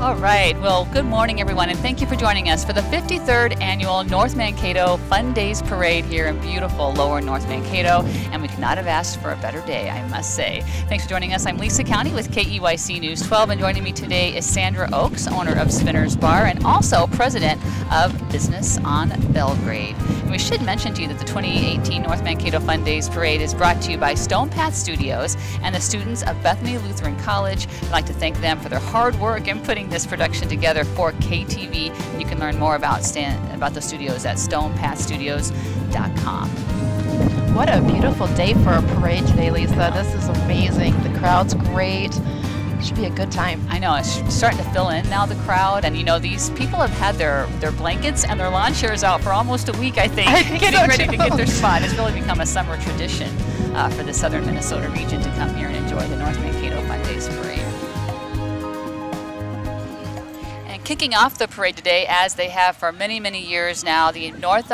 All right, well, good morning everyone, and thank you for joining us for the 53rd annual North Mankato Fun Days Parade here in beautiful Lower North Mankato, and we could not have asked for a better day, I must say. Thanks for joining us. I'm Lisa County with KEYC News 12, and joining me today is Sandra Oakes, owner of Spinner's Bar, and also president of Business on Belgrade. And we should mention to you that the 2018 North Mankato Fun Days Parade is brought to you by Stone Path Studios and the students of Bethany Lutheran College. I'd like to thank them for their hard work in putting this production together for KTV. You can learn more about the studios at stonepathstudios.com. What a beautiful day for a parade today, Lisa. This is amazing. The crowd's great. Should be a good time. I know, it's starting to fill in now, the crowd, and you know, these people have had their blankets and their lawn chairs out for almost a week, I think getting ready to get their spot. It's really become a summer tradition for the southern Minnesota region to come here and enjoy the North Mankato Fun Days Parade. Kicking off the parade today, as they have for many, many years now, the North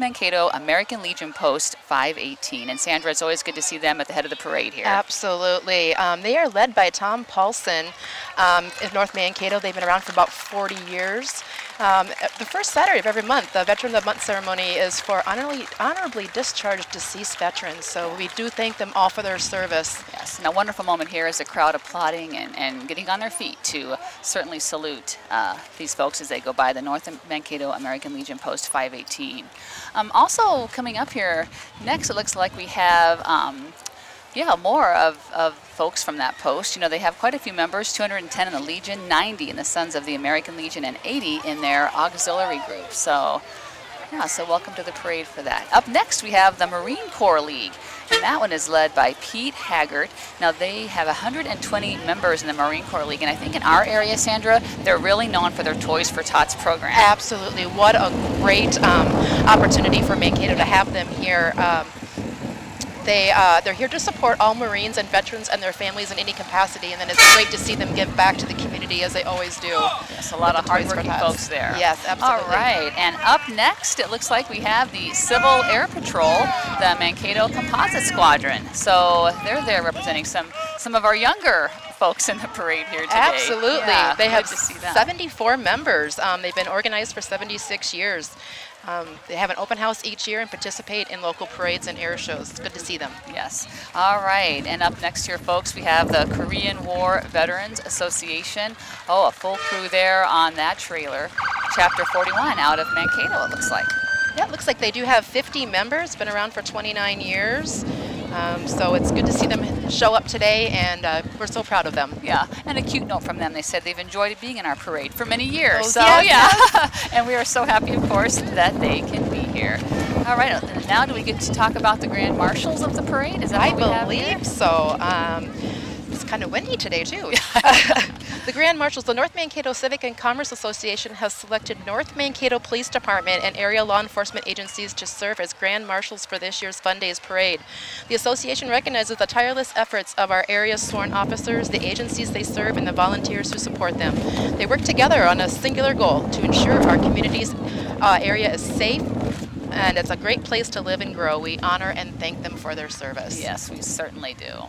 Mankato American Legion Post 518. And Sandra, it's always good to see them at the head of the parade here. Absolutely. They are led by Tom Paulson in North Mankato. They've been around for about 40 years. The first Saturday of every month, the Veteran of the Month ceremony is for honorably discharged deceased veterans. So we do thank them all for their service. Yes, and a wonderful moment here is the crowd applauding and getting on their feet to certainly salute these folks as they go by the North Mankato American Legion Post 518. Also coming up here next, it looks like we have more of folks from that post. You know, they have quite a few members, 210 in the Legion, 90 in the Sons of the American Legion, and 80 in their auxiliary group. So, yeah, so welcome to the parade for that. Up next, we have the Marine Corps League, and that one is led by Pete Haggart. Now, they have 120 members in the Marine Corps League, and I think in our area, Sandra, they're really known for their Toys for Tots program. Absolutely. What a great opportunity for Mankato to have them here. They're here to support all Marines and veterans and their families in any capacity, and then it's great to see them give back to the community as they always do. Yes, a lot of hardworking folks there. Yes, absolutely. All right, and up next, it looks like we have the Civil Air Patrol, the Mankato Composite Squadron. So they're there representing some of our younger folks in the parade here today. Absolutely. Yeah, they have 74 members. They've been organized for 76 years. They have an open house each year and participate in local parades and air shows. It's good to see them. Yes. All right. And up next here, folks, we have the Korean War Veterans Association. Oh, a full crew there on that trailer. Chapter 41 out of Mankato, it looks like. Yeah, it looks like they do have 50 members, been around for 29 years. So it's good to see them show up today, and we're so proud of them. Yeah, and a cute note from them. They said they've enjoyed being in our parade for many years. Oh, so yes, yeah, and we are so happy, of course, that they can be here. All right, now do we get to talk about the Grand Marshals of the parade? Is that what we have here? I believe so. It's kind of windy today, too. The Grand Marshals, the North Mankato Civic and Commerce Association has selected North Mankato Police Department and area law enforcement agencies to serve as Grand Marshals for this year's Fun Days Parade. The association recognizes the tireless efforts of our area's sworn officers, the agencies they serve, and the volunteers who support them. They work together on a singular goal to ensure our community's area is safe, and it's a great place to live and grow. We honor and thank them for their service. Yes, we certainly do.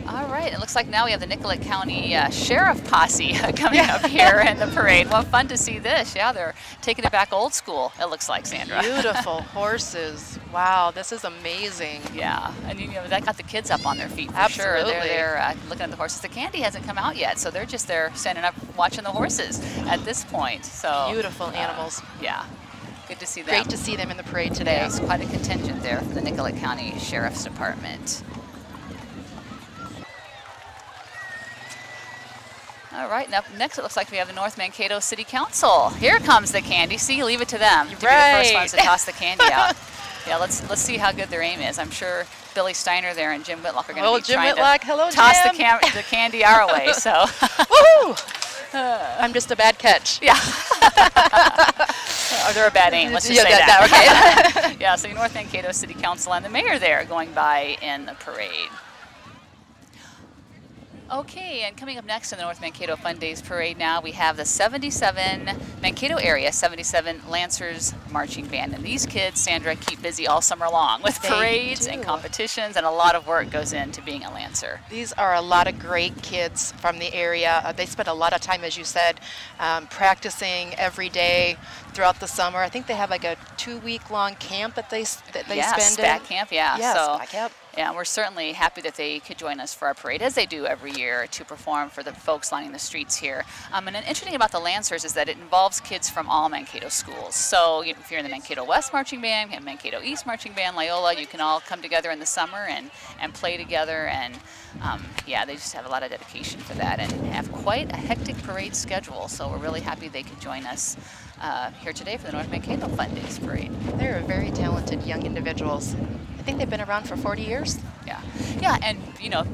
All right, it looks like now we have the Nicollet County Sheriff Posse coming up here in the parade. Well, fun to see this. Yeah, they're taking it back old school, it looks like, Sandra. Beautiful horses. Wow, this is amazing. Yeah, and you know, that got the kids up on their feet for Absolutely. sure. They're looking at the horses. The candy hasn't come out yet, so they're just there standing up watching the horses at this point. So beautiful animals. Yeah. Good to see them. Great to see them in the parade today. Yes, quite a contingent there for the Nicollet County Sheriff's Department. All right, now next it looks like we have the North Mankato City Council. Here comes the candy. See, leave it to them to be the first ones to toss the candy out. Yeah, let's see how good their aim is. I'm sure Billy Steiner there and Jim Whitlock are going to be trying to toss the candy our way. So, woohoo! I'm just a bad catch. Yeah. Or they're a bad aim. Let's just say that. Okay. Yeah. So North Mankato City Council and the mayor there going by in the parade. Okay, and coming up next in the North Mankato Fun Days Parade now, we have the 77 Mankato area 77 Lancers Marching Band. And these kids, Sandra, keep busy all summer long with parades and competitions, and a lot of work goes into being a Lancer. These are a lot of great kids from the area. They spend a lot of time, as you said, practicing every day throughout the summer. I think they have like a 2-week-long camp that they spend SPAC camp, yeah. Yeah, so, SPAC camp. Yeah, we're certainly happy that they could join us for our parade, as they do every year, to perform for the folks lining the streets here. And interesting about the Lancers is that it involves kids from all Mankato schools. So if you're in the Mankato West Marching Band, Mankato East Marching Band, Loyola, you can all come together in the summer and play together. And yeah, they just have a lot of dedication for that and have quite a hectic parade schedule. So we're really happy they could join us here today for the North Mankato Fun Days Parade. They're very talented young individuals. I think they've been around for 40 years. Yeah, yeah, and you know,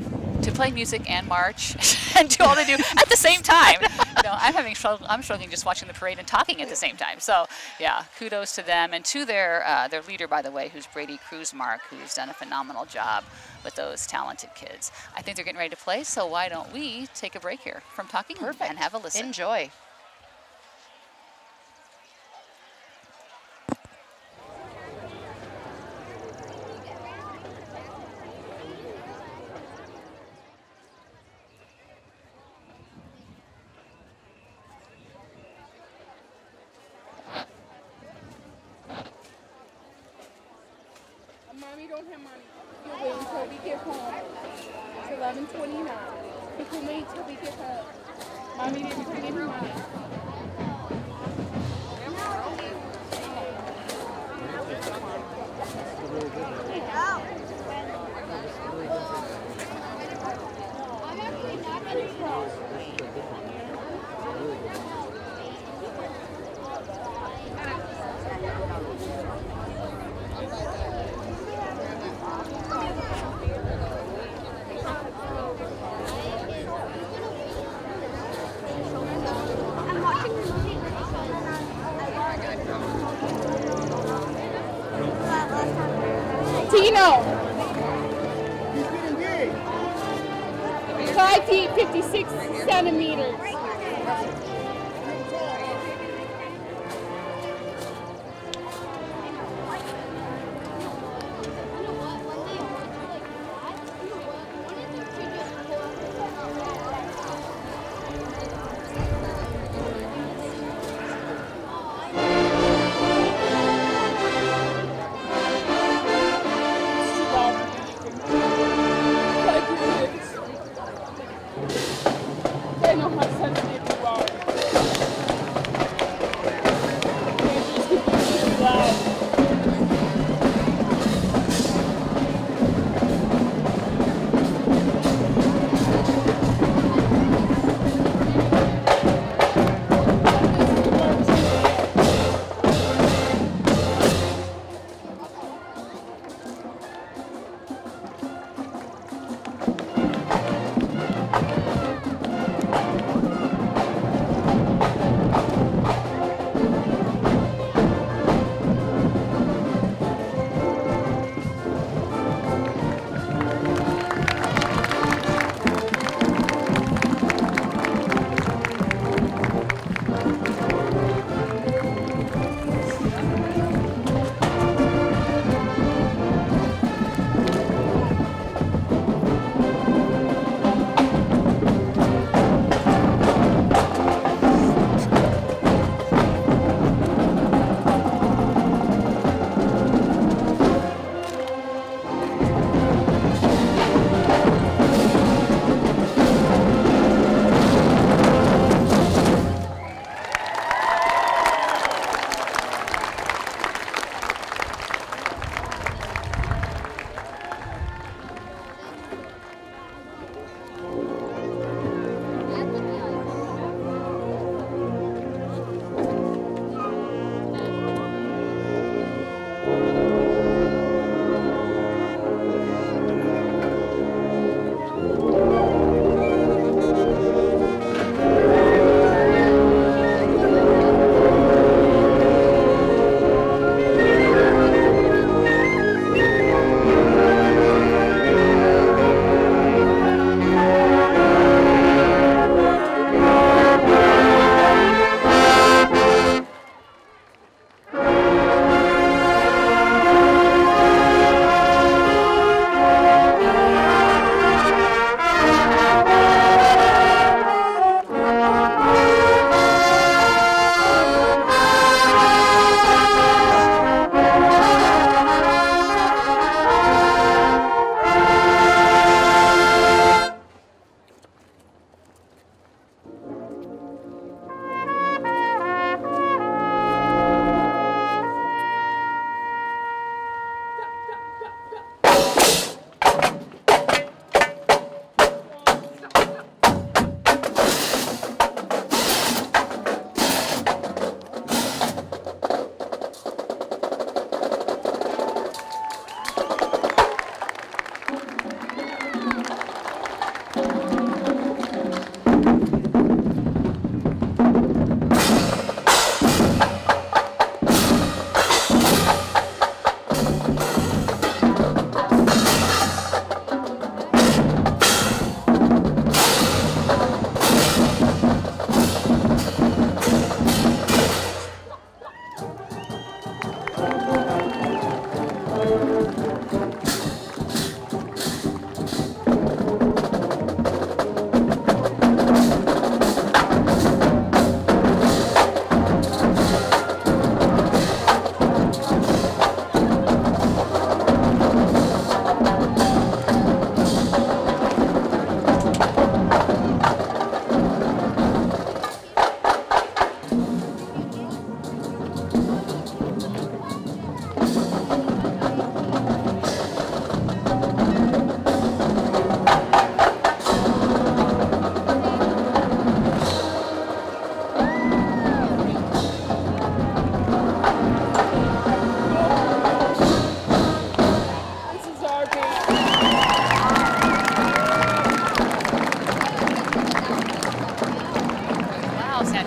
to play music and march and do all they do at the same time. You know, I'm struggling just watching the parade and talking at the same time. So yeah, kudos to them and to their leader, by the way, who's Brady Cruzmark, who's done a phenomenal job with those talented kids. I think they're getting ready to play, so why don't we take a break here from talking and have a listen. Enjoy. Mommy don't have money. You wait until we get home. It's 11:29. You can wait till we get home. Mommy didn't bring any money. Tino! 5 feet, 56 centimeters. They know how sensitive you are. They just keep you loud.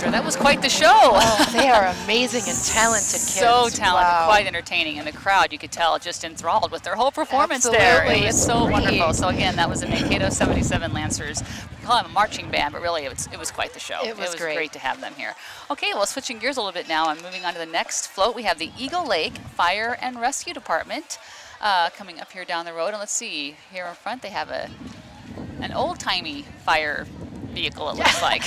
instructor. That was quite the show. Oh, they are amazing and talented kids. So talented, wow. quite entertaining, and the crowd, you could tell, just enthralled with their whole performance there. It was so wonderful. So again, that was the Mankato 77 Lancers. We call them a marching band, but really it was quite the show. It was great to have them here. Okay, well, switching gears a little bit now, I'm moving on to the next float. We have the Eagle Lake Fire and Rescue Department coming up here down the road. And let's see, here in front they have an old-timey fire vehicle, it looks like.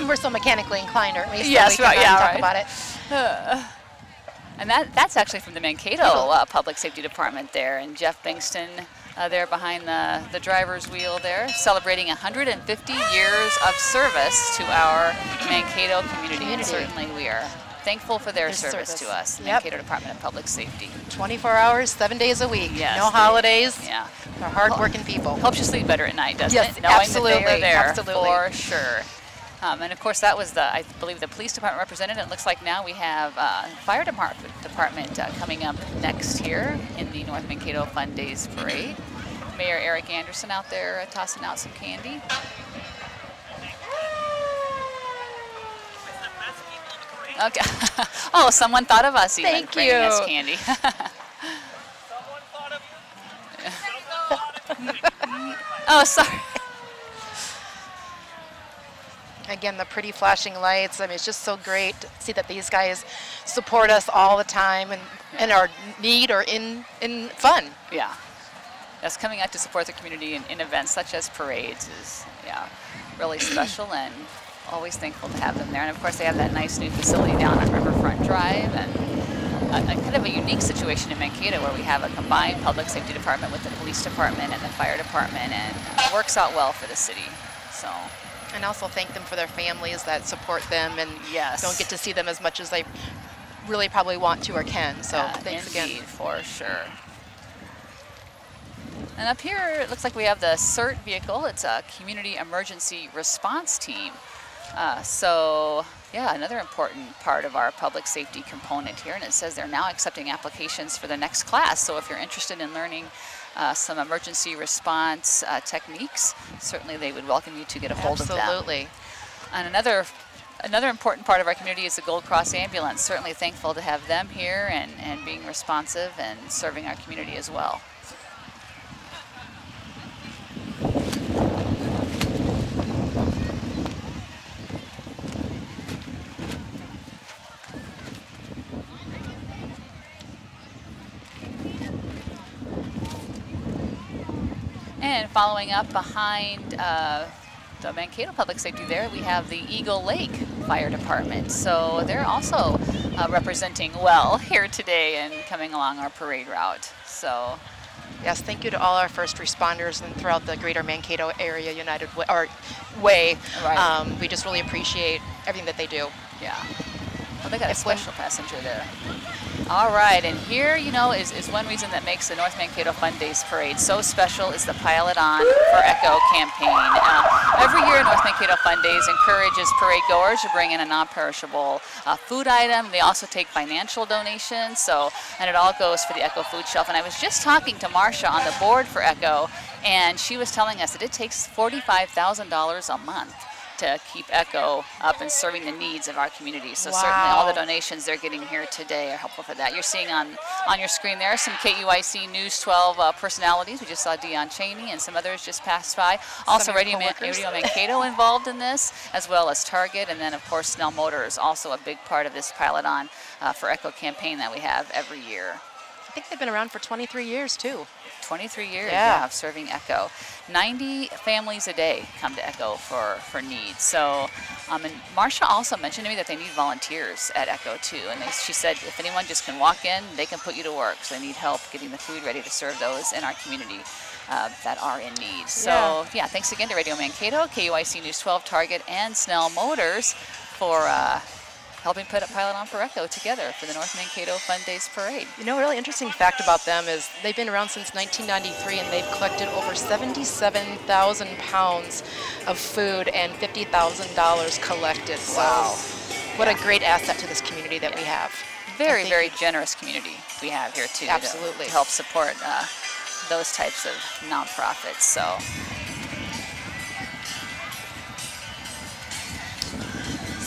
We're so mechanically inclined, aren't we? So yes, we can yeah, talk right. about it. And that's actually from the Mankato Public Safety Department there. And Jeff Bingston there behind the driver's wheel there, celebrating 150 years of service to our Mankato community. And certainly we are thankful for their service to us, the Mankato Department of Public Safety. 24 hours, 7 days a week. Yes, no holidays. Yeah. They're hard-working people. Helps you sleep better at night, doesn't yes, it? Knowing absolutely, that they are there, absolutely. for sure. And of course, that was I believe, the police department represented. It looks like now we have fire department coming up next here in the North Mankato Fun Days Parade. Mayor Eric Anderson out there tossing out some candy. Okay. Oh, someone thought of us even. Thank bringing us you. candy. Someone thought of you. Someone thought of you. Oh, sorry. Again, the pretty flashing lights. I mean, it's just so great to see that these guys support us all the time and are need or in fun. Yeah. That's coming out to support the community in events such as parades is, really special, and always thankful to have them there. And of course, they have that nice new facility down on Riverfront Drive, and a kind of a unique situation in Mankato where we have a combined public safety department with the police department and the fire department, and it works out well for the city. So. And also thank them for their families that support them and don't get to see them as much as they really probably want to or can. So thanks again. Indeed, for sure. And up here, it looks like we have the CERT vehicle. It's a Community Emergency Response Team. Another important part of our public safety component here. And it says they're now accepting applications for the next class. So if you're interested in learning some emergency response techniques, certainly they would welcome you to get a hold of them. Absolutely. And another important part of our community is the Gold Cross Ambulance. Certainly thankful to have them here and being responsive and serving our community as well. And following up behind the Mankato Public Safety there, we have the Eagle Lake Fire Department. So they're also representing well here today and coming along our parade route. So, yes, thank you to all our first responders and throughout the greater Mankato area Way. Right. We just really appreciate everything that they do. Yeah. Well, they got a special passenger there. All right, and here, is one reason that makes the North Mankato Fun Days Parade so special is the Pile It On for Echo campaign. Every year, North Mankato Fun Days encourages parade goers to bring in a non-perishable food item. They also take financial donations, and it all goes for the Echo food shelf. And I was just talking to Marcia on the board for Echo, and she was telling us that it takes $45,000 a month to keep Echo up and serving the needs of our community. So certainly all the donations they're getting here today are helpful for that. You're seeing on your screen there some KUIC News 12 personalities. We just saw Dion Cheney and some others just passed by. Also Radio Mankato involved in this, as well as Target, and then of course Snell Motors, also a big part of this Pile It On for Echo campaign that we have every year. I think they've been around for 23 years too. 23 years of serving Echo. 90 families a day come to Echo for needs. So, and Marcia also mentioned to me that they need volunteers at Echo too. And she said if anyone just can walk in, they can put you to work. So they need help getting the food ready to serve those in our community that are in need. So thanks again to Radio Mankato, KUIC News 12, Target, and Snell Motors for helping put Pile It On for Echo together for the North Mankato Fun Days Parade. You know, a really interesting fact about them is they've been around since 1993, and they've collected over 77,000 pounds of food and $50,000 collected. Wow. So what a great asset to this community that we have. Very, very generous community we have here too. Absolutely. To help support those types of nonprofits. So.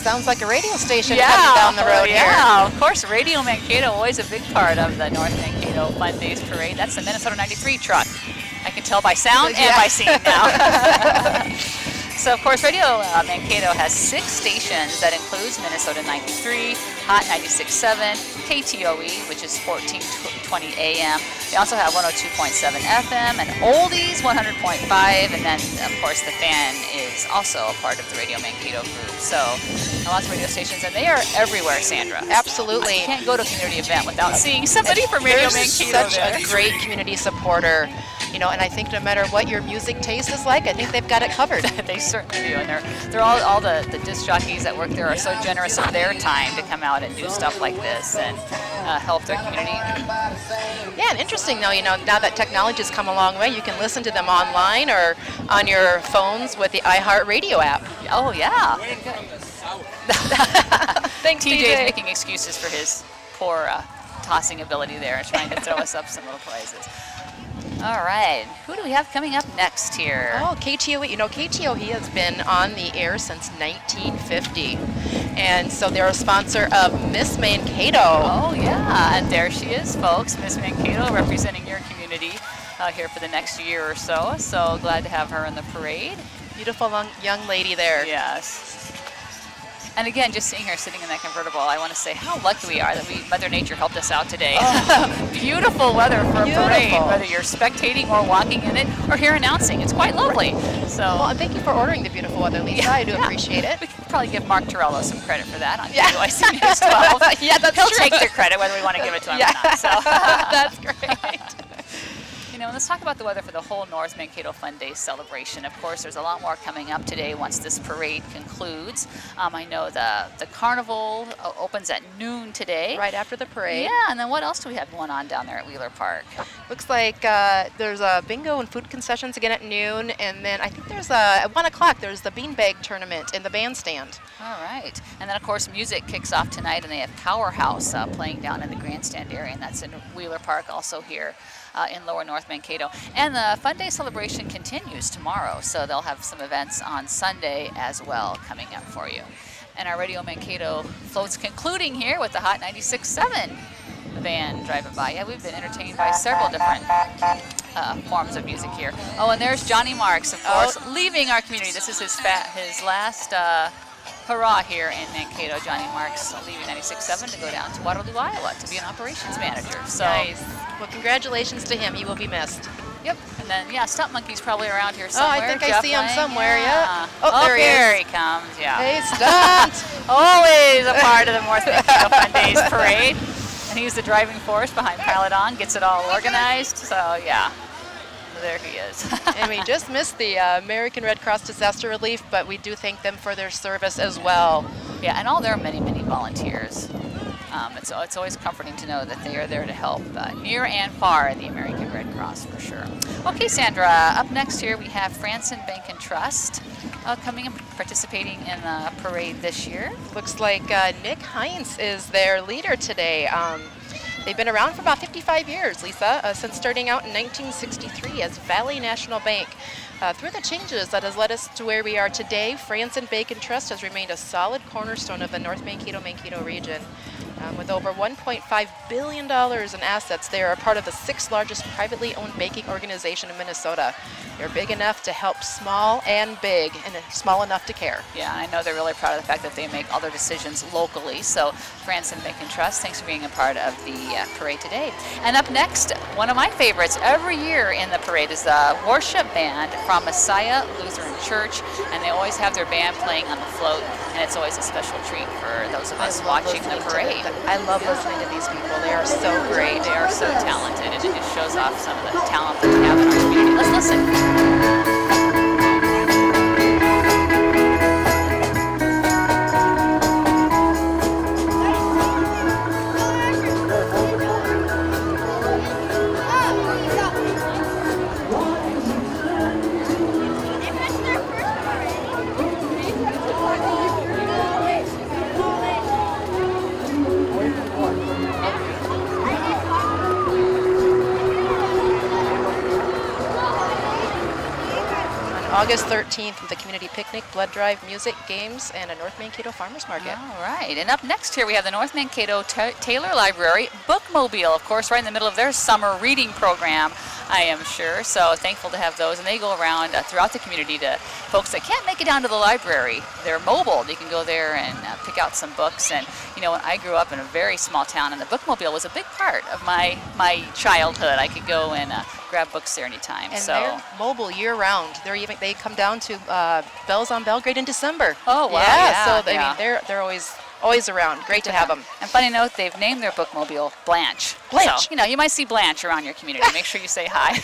sounds like a radio station coming down the road here. Yeah, of course, Radio Mankato, always a big part of the North Mankato Fun Days Parade. That's the Minnesota 93 truck. I can tell by sound and by seeing now. So, of course, Radio Mankato has 6 stations. That includes Minnesota 93, Hot 96.7, KTOE, which is 1420 AM. They also have 102.7 FM and Oldies 100.5. And then, of course, the Fan is also a part of the Radio Mankato group. So, lots of radio stations, and they are everywhere, Sandra. Absolutely. You can't go to a community event without seeing somebody from Radio Mankato. Such a great community supporter. You know, and I think no matter what your music taste is like, I think they've got it covered. They certainly do, and they're all the disc jockeys that work there are so generous of their time to come out and do stuff like this and help their community. Yeah, and interesting though, you know, now that technology's come a long way, you can listen to them online or on your phones with the iHeartRadio app. Oh yeah. Thanks, TJ's making excuses for his poor tossing ability there and trying to throw us up some little prizes. All right, who do we have coming up next here? Oh, KTOE. You know, KTOE has been on the air since 1950. And so they're a sponsor of Miss Mankato. Oh, yeah, and there she is, folks. Miss Mankato representing your community here for the next year or so. So glad to have her in the parade. Beautiful young lady there. Yes. And again, just seeing her sitting in that convertible, I want to say how lucky we are that Mother Nature helped us out today. Oh. Beautiful weather for a parade, whether you're spectating or walking in it or here announcing. It's quite lovely. So, well, and thank you for ordering the beautiful weather, Lisa. Yeah, I do appreciate it. We could probably give Mark Torello some credit for that on KYC News 12. Yeah, that's He'll true. take the credit whether we want to give it to him or not. So. That's great. You know, let's talk about the weather for the whole North Mankato Fun Day celebration. Of course, there's a lot more coming up today once this parade concludes. I know the carnival opens at noon today. Right after the parade. Yeah, and then what else do we have going on down there at Wheeler Park? Looks like there's a bingo and food concessions again at noon, and then I think there's at 1 o'clock there's the beanbag tournament in the bandstand. All right, and then of course music kicks off tonight, and they have Powerhouse playing down in the grandstand area, and that's in Wheeler Park, also here in Lower North Mankato. And the Fun Day celebration continues tomorrow, so they'll have some events on Sunday as well coming up for you. And our Radio Mankato floats concluding here with the Hot 96.7 van driving by. Yeah, we've been entertained by several different forms of music here. Oh, and there's Johnny Marks, of course, leaving our community. This is his last hurrah here in Mankato. Johnny Marks leaving 96.7 to go down to Waterloo, Iowa to be an operations manager. So, nice. Well, congratulations to him. He will be missed. Yep. And then, yeah, Stunt Monkey's probably around here somewhere. Oh, I think Jeff I see him Lang. somewhere, yeah. Oh, there he is. There he comes, yeah. Hey, Stunt. Always a part of the North Mankato Fun Days parade. And he's the driving force behind Pilot On, gets it all organized. So, yeah. There he is. And we just missed the American Red Cross Disaster Relief, but we do thank them for their service as well. Yeah, and all their many, many volunteers. It's always comforting to know that they are there to help near and far in the American Red Cross, for sure. Okay, Sandra, up next here we have Franson Bank and Trust coming and participating in the parade this year. Looks like Nick Heinz is their leader today. They've been around for about 55 years, Lisa, since starting out in 1963 as Valley National Bank. Through the changes that has led us to where we are today, Franson Bank and Trust has remained a solid cornerstone of the North Mankato region. With over $1.5 billion in assets, they are a part of the 6th largest privately owned banking organization in Minnesota. They're big enough to help small and big, and small enough to care. Yeah, I know they're really proud of the fact that they make all their decisions locally. So, Franson Bank and Trust, thanks for being a part of the parade today. And up next, one of my favorites every year in the parade is the worship band from Messiah Lutheran Church, and they always have their band playing on the float, and it's always a special treat for those of us watching the parade. I love listening to these people. They are so great. They are so talented, and it just shows off some of the talent that we have in our community. Let's listen. August 13th with a community picnic, blood drive, music, games, and a North Mankato Farmers Market. All right, and up next here we have the North Mankato Taylor Library Bookmobile, of course, right in the middle of their summer reading program, I am sure. So thankful to have those, and they go around throughout the community to folks that can't make it down to the library. They're mobile. They can go there and pick out some books. And you know, when I grew up in a very small town, and the bookmobile was a big part of my childhood. I could go and grab books there anytime. And so they're mobile year-round. They come down to Bells on Belgrade in December. Oh wow! Yeah, so I mean they're always around. Great to have them. And funny note, they've named their bookmobile Blanche. Blanche. So, you know, you might see Blanche around your community. Make sure you say hi.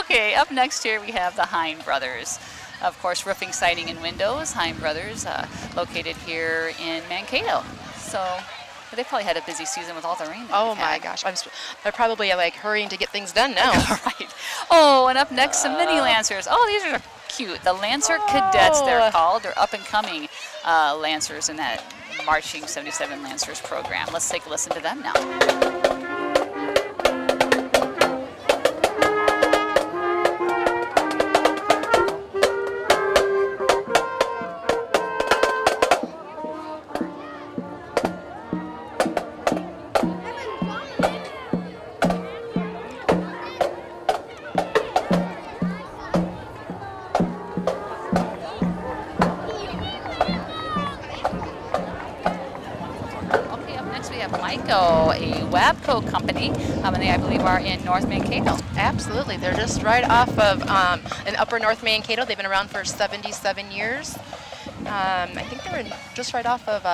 Okay, up next here we have the Hine Brothers. Of course, roofing, siding, and windows. Hine Brothers, located here in Mankato. So they probably had a busy season with all the rain. Oh my gosh, they're probably like hurrying to get things done now. Right. Oh, and up next, some mini Lancers. Oh, these are cute. The Lancer Cadets, they're called. They're up and coming Lancers in that Marching 77 Lancers program. Let's take a listen to them now. A Wabco company, and they, I believe, are in North Mankato. Absolutely. They're just right off of in Upper North Mankato. They've been around for 77 years. I think they're just right off of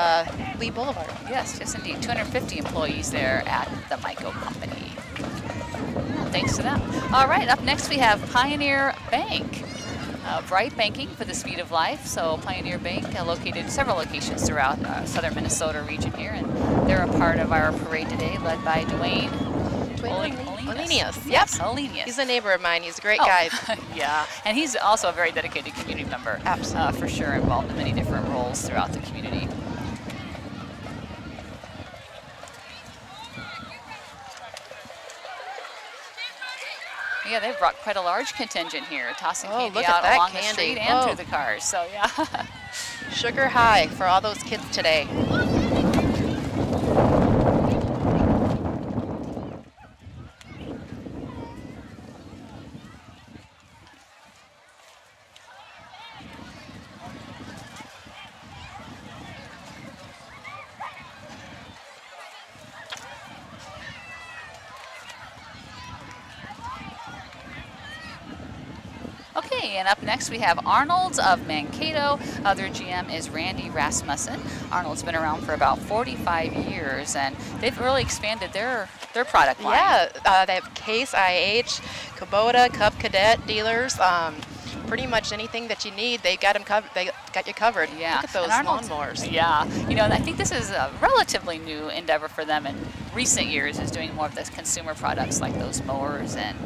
Lee Boulevard. Yes, yes indeed. 250 employees there at the Myco company. Thanks to them. All right, up next we have Pioneer Bank. Bright banking for the speed of life. So Pioneer Bank located several locations throughout southern Minnesota region here, and they're a part of our parade today, led by Dwayne Olenius. Yes, Olenius. He's a neighbor of mine. He's a great guy. Yeah, and he's also a very dedicated community member. Absolutely. For sure, involved in many different roles throughout the community. Yeah, they've brought quite a large contingent here, tossing candy out along the street and through the cars. So yeah. Sugar high for all those kids today. Okay, and up next we have Arnold's of Mankato. Their GM is Randy Rasmussen. Arnold's been around for about 45 years, and they've really expanded their product line. Yeah, they have Case, IH, Kubota, Cub Cadet dealers. Pretty much anything that you need, they got them covered. They got you covered. Yeah, look at those lawnmowers. Yeah, you know, I think this is a relatively new endeavor for them in recent years, is doing more of those consumer products like those mowers, and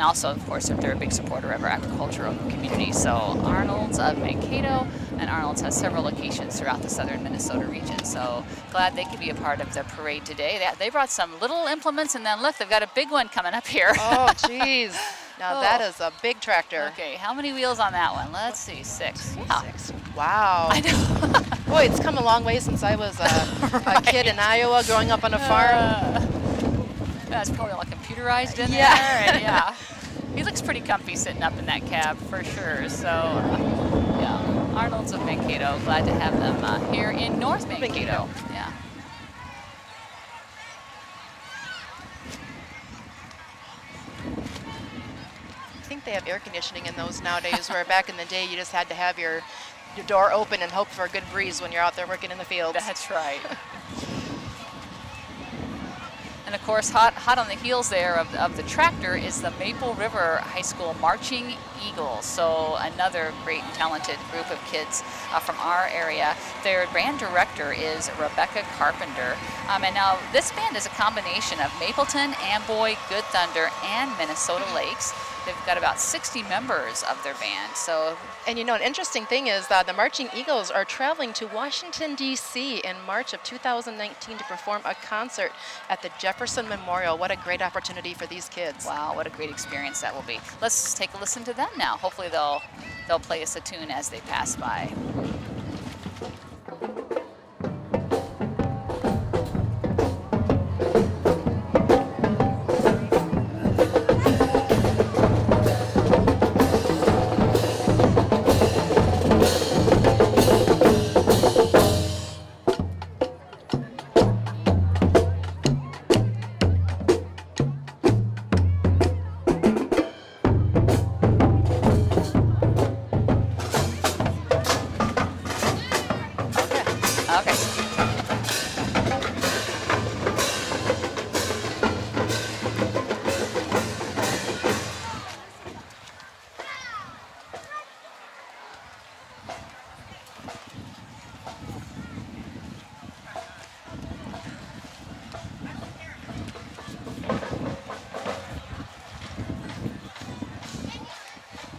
also, of course, they're a big supporter of our agricultural community. So Arnold's of Mankato, and Arnold's has several locations throughout the southern Minnesota region. So glad they could be a part of the parade today. They brought some little implements, and then look, they've got a big one coming up here. Oh, geez. Now that is a big tractor. Okay, how many wheels on that one? Let's see, 6. Yeah. 6. Wow. I know. Boy, it's come a long way since I was a kid in Iowa growing up on a farm. That's probably all computerized in there. And yeah. He looks pretty comfy sitting up in that cab for sure. So, yeah. Arnold's of Mankato. Glad to have them here in North Mankato. Yeah. I think they have air conditioning in those nowadays, where back in the day you just had to have your door open and hope for a good breeze when you're out there working in the fields. That's right. And of course, hot on the heels there of the tractor is the Maple River High School Marching Eagles. So another great and talented group of kids from our area. Their band director is Rebecca Carpenter. And now this band is a combination of Mapleton, Amboy, Good Thunder, and Minnesota Lakes. they've got about 60 members of their band. So, And you know, an interesting thing is the Marching Eagles are traveling to Washington, D.C. in March of 2019 to perform a concert at the Jefferson Memorial. What a great opportunity for these kids. wow, what a great experience that will be. Let's take a listen to them now. Hopefully they'll play us a tune as they pass by.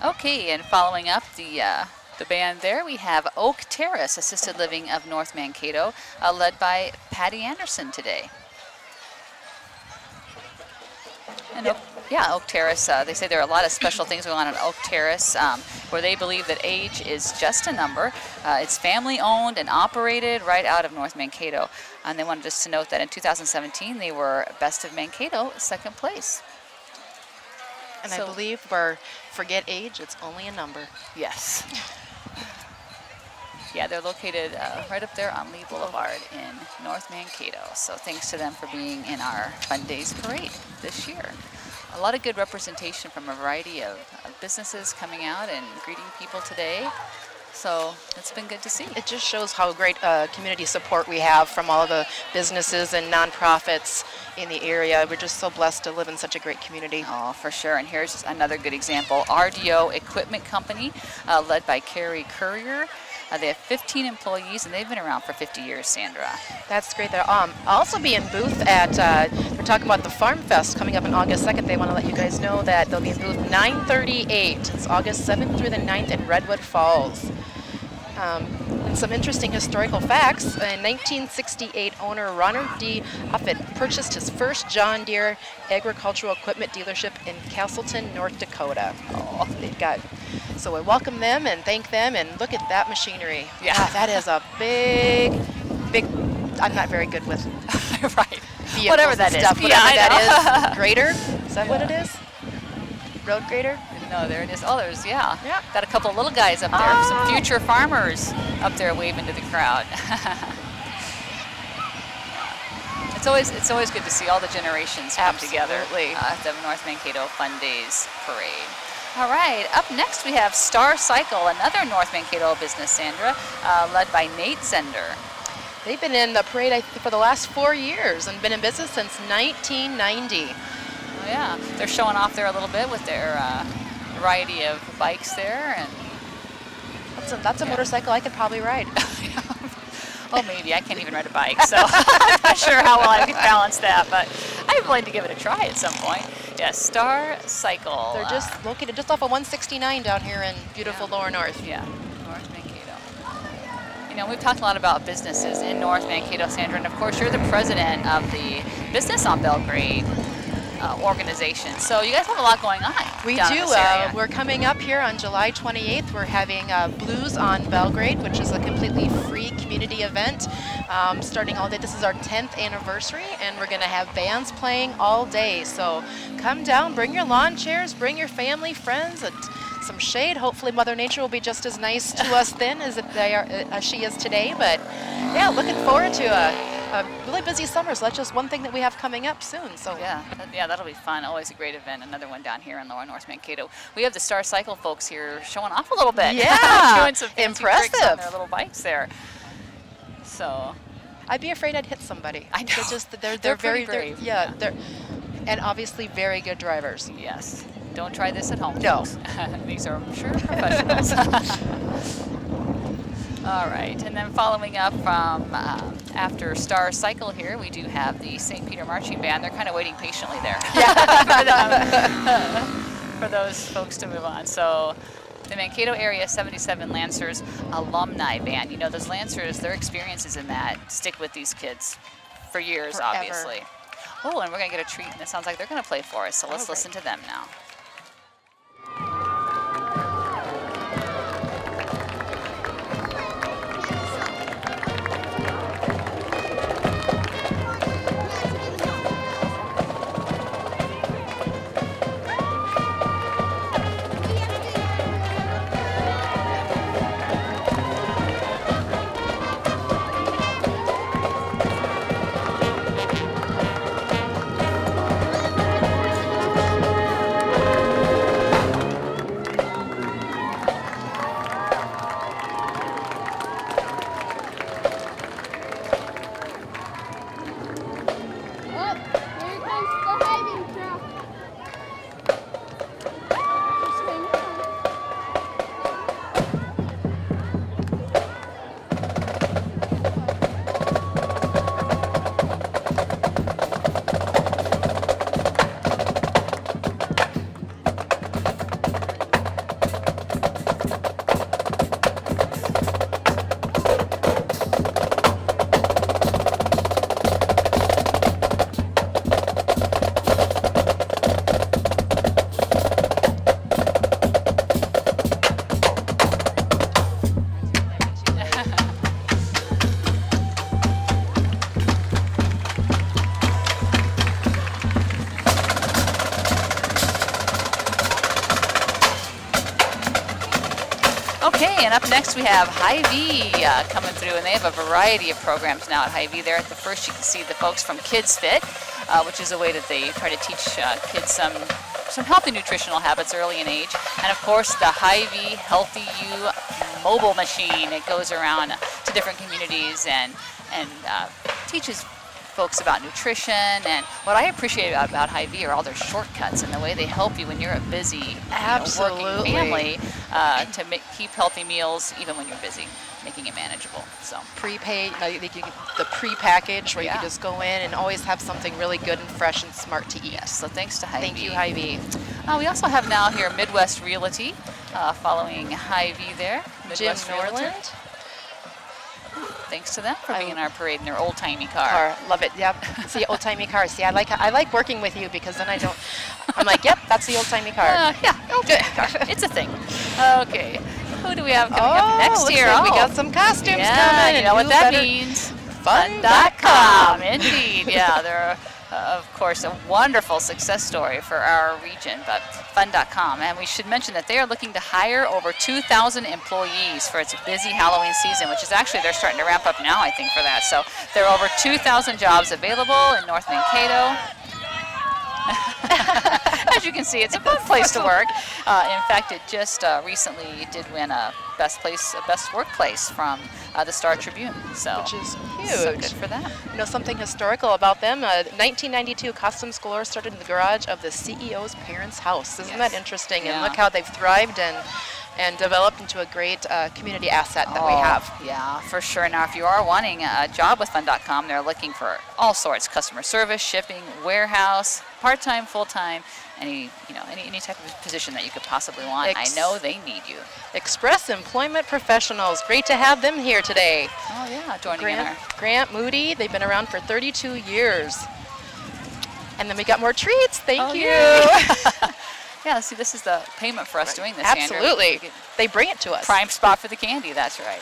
Okay, and following up the band there, we have Oak Terrace Assisted Living of North Mankato, led by Patty Anderson today. And Oak Terrace, they say there are a lot of special things going on at Oak Terrace, where they believe that age is just a number. It's family owned and operated right out of North Mankato. And they wanted just to note that in 2017, they were Best of Mankato, second place. And I believe where forget age, it's only a number. Yes. Yeah, they're located right up there on Lee Boulevard in North Mankato. So thanks to them for being in our Fun Days Parade this year. A lot of good representation from a variety of businesses coming out and greeting people today. So it's been good to see. It just shows how great community support we have from all of the businesses and nonprofits in the area. We're just so blessed to live in such a great community. Oh, for sure. And here's another good example. RDO Equipment Company, led by Carrie Courier. They have 15 employees, and they've been around for 50 years, Sandra. That's great. They'll also be in booth at, we're talking about the Farm Fest coming up on August 2nd. They want to let you guys know that they'll be in booth 938. It's August 7th through the 9th in Redwood Falls. And some interesting historical facts. In 1968, owner Ronald D. Offit purchased his first John Deere agricultural equipment dealership in Castleton, North Dakota. Oh, they've got, so I welcome them and thank them, and look at that machinery. Yeah. Wow, that is a big, I'm not very good with right. Whatever that is. Stuff, Whatever that is. Grader? Is that what it is? Road grader? No, there it is. Oh, there's, yeah. Got a couple of little guys up there. Some future farmers up there waving to the crowd. It's always good to see all the generations come together at the North Mankato Fun Days Parade. All right, up next we have Star Cycle, another North Mankato business, Sandra, led by Nate Zender. They've been in the parade, I think, for the last 4 years and been in business since 1990. Oh, yeah, they're showing off there a little bit with their variety of bikes there, and that's a motorcycle I could probably ride. Oh, maybe. I can't even ride a bike, so I'm not sure how well I can balance that, but I'm willing to give it a try at some point. Yeah, Star Cycle. They're just located just off of 169 down here in beautiful Lower North. Yeah, North Mankato. You know, we've talked a lot about businesses in North Mankato, Sandra, and of course you're the president of the Business on Belgrade organization. So you guys have a lot going on. We do. We're coming up here on July 28th. We're having Blues on Belgrade, which is a completely free community event starting all day. This is our 10th anniversary, and we're going to have bands playing all day. So come down, bring your lawn chairs, bring your family, friends, and some shade. Hopefully Mother Nature will be just as nice to us then as she is today. But yeah, looking forward to a really busy summer, so that's just one thing that we have coming up soon. So yeah, that'll be fun. Always a great event. Another one down here in Lower North Mankato. We have the Star Cycle folks here showing off a little bit. Yeah, doing some impressive tricks on their little bikes there. So I'd be afraid I'd hit somebody. I know. They're very brave. They're and obviously very good drivers. Yes. Don't try this at home. No. These are sure professionals. All right, and then following up from after Star Cycle here, we do have the St. Peter Marching Band. They're kind of waiting patiently there. for those folks to move on. So the Mankato Area 77 Lancers Alumni Band. You know, those Lancers, their experiences in that stick with these kids for years, Forever. obviously. Oh, and we're going to get a treat, and it sounds like they're going to play for us. So let's listen to them now. Okay, and up next we have Hy-Vee coming through, and they have a variety of programs now at Hy-Vee. There at the first you can see the folks from Kids Fit, which is a way that they try to teach kids some healthy nutritional habits early in age. And of course the Hy-Vee Healthy You mobile machine. It goes around to different communities and teaches folks about nutrition. And what I appreciate about Hy-Vee are all their shortcuts and the way they help you when you're a busy working family to keep healthy meals even when you're busy, making it manageable. So Prepaid, the pre-package where you can just go in and always have something really good and fresh and smart to eat. yes, so thanks to Hy-Vee. Thank you, Hy-Vee. We also have now here Midwest Realty following Hy-Vee there. Midwest Jim Realty. Norland. Thanks to them for being in our parade in their old-timey car. Love it. Yep. See, old-timey car. See, I like working with you because then I'm like, yep, that's the old-timey car. Yeah, old-timey car. It's a thing. Okay. Who do we have coming up next looks here? like we got some costumes coming. You know what that means. Fun.com. Indeed. Yeah, they're, of course, a wonderful success story for our region, but Fun.com. And we should mention that they are looking to hire over 2,000 employees for its busy Halloween season, which is actually, they're starting to ramp up now, I think, for that. So there are over 2,000 jobs available in North Mankato. As you can see, it's a fun place to work. In fact, it just recently did win a best workplace from the Star Tribune. So, which is huge. So good for them. You know something historical about them? 1992, Customs Galore started in the garage of the CEO's parents' house. Isn't that interesting? Yeah. And look how they've thrived and developed into a great community asset that we have. Yeah, for sure. Now, if you are wanting a job with Fun.com, they're looking for all sorts: customer service, shipping, warehouse, part-time, full-time, any type of position that you could possibly want. I know they need you. Express Employment Professionals. Great to have them here today. Oh yeah, joining in our Grant Moody. They've been around for 32 years. And then we got more treats. Thank you. Yeah, see, this is the payment for us doing this, Absolutely. They bring it to us. Prime spot for the candy, that's right.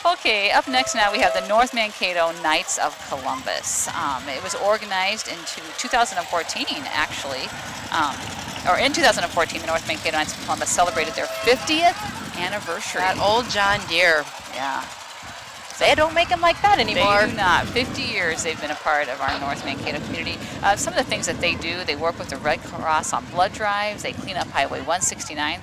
Okay, up next now we have the North Mankato Knights of Columbus. It was organized into 2014, actually. Or in 2014, the North Mankato Knights of Columbus celebrated their 50th anniversary. That old John Deere. Yeah. They don't make them like that anymore. They do not. 50 years they've been a part of our North Mankato community. Some of the things that they do, they work with the Red Cross on blood drives. They clean up Highway 169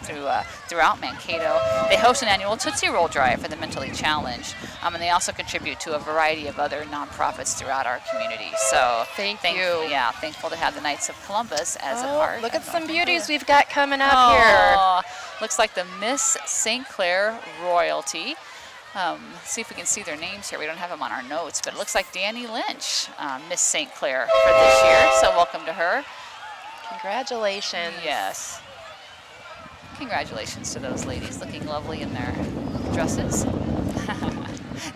throughout Mankato. They host an annual Tootsie Roll drive for the mentally challenged. And they also contribute to a variety of other nonprofits throughout our community. So Thank you. Yeah, thankful to have the Knights of Columbus as a part. Look at some beauties we've got coming up here. Looks like the Miss St. Clair Royalty. See if we can see their names here. We don't have them on our notes, but it looks like Danny Lynch, Miss St. Clair for this year. So welcome to her. Congratulations. Yes. Congratulations to those ladies looking lovely in their dresses.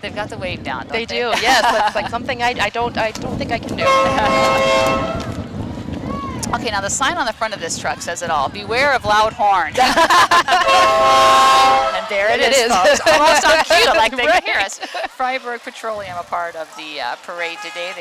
They've got the wave down, don't they? They do, yes. That's like something I don't think I can do. Okay, now the sign on the front of this truck says it all. Beware of loud horn. And there it is, folks. Almost on cue, like they can hear us. Freiburg Petroleum, a part of the parade today.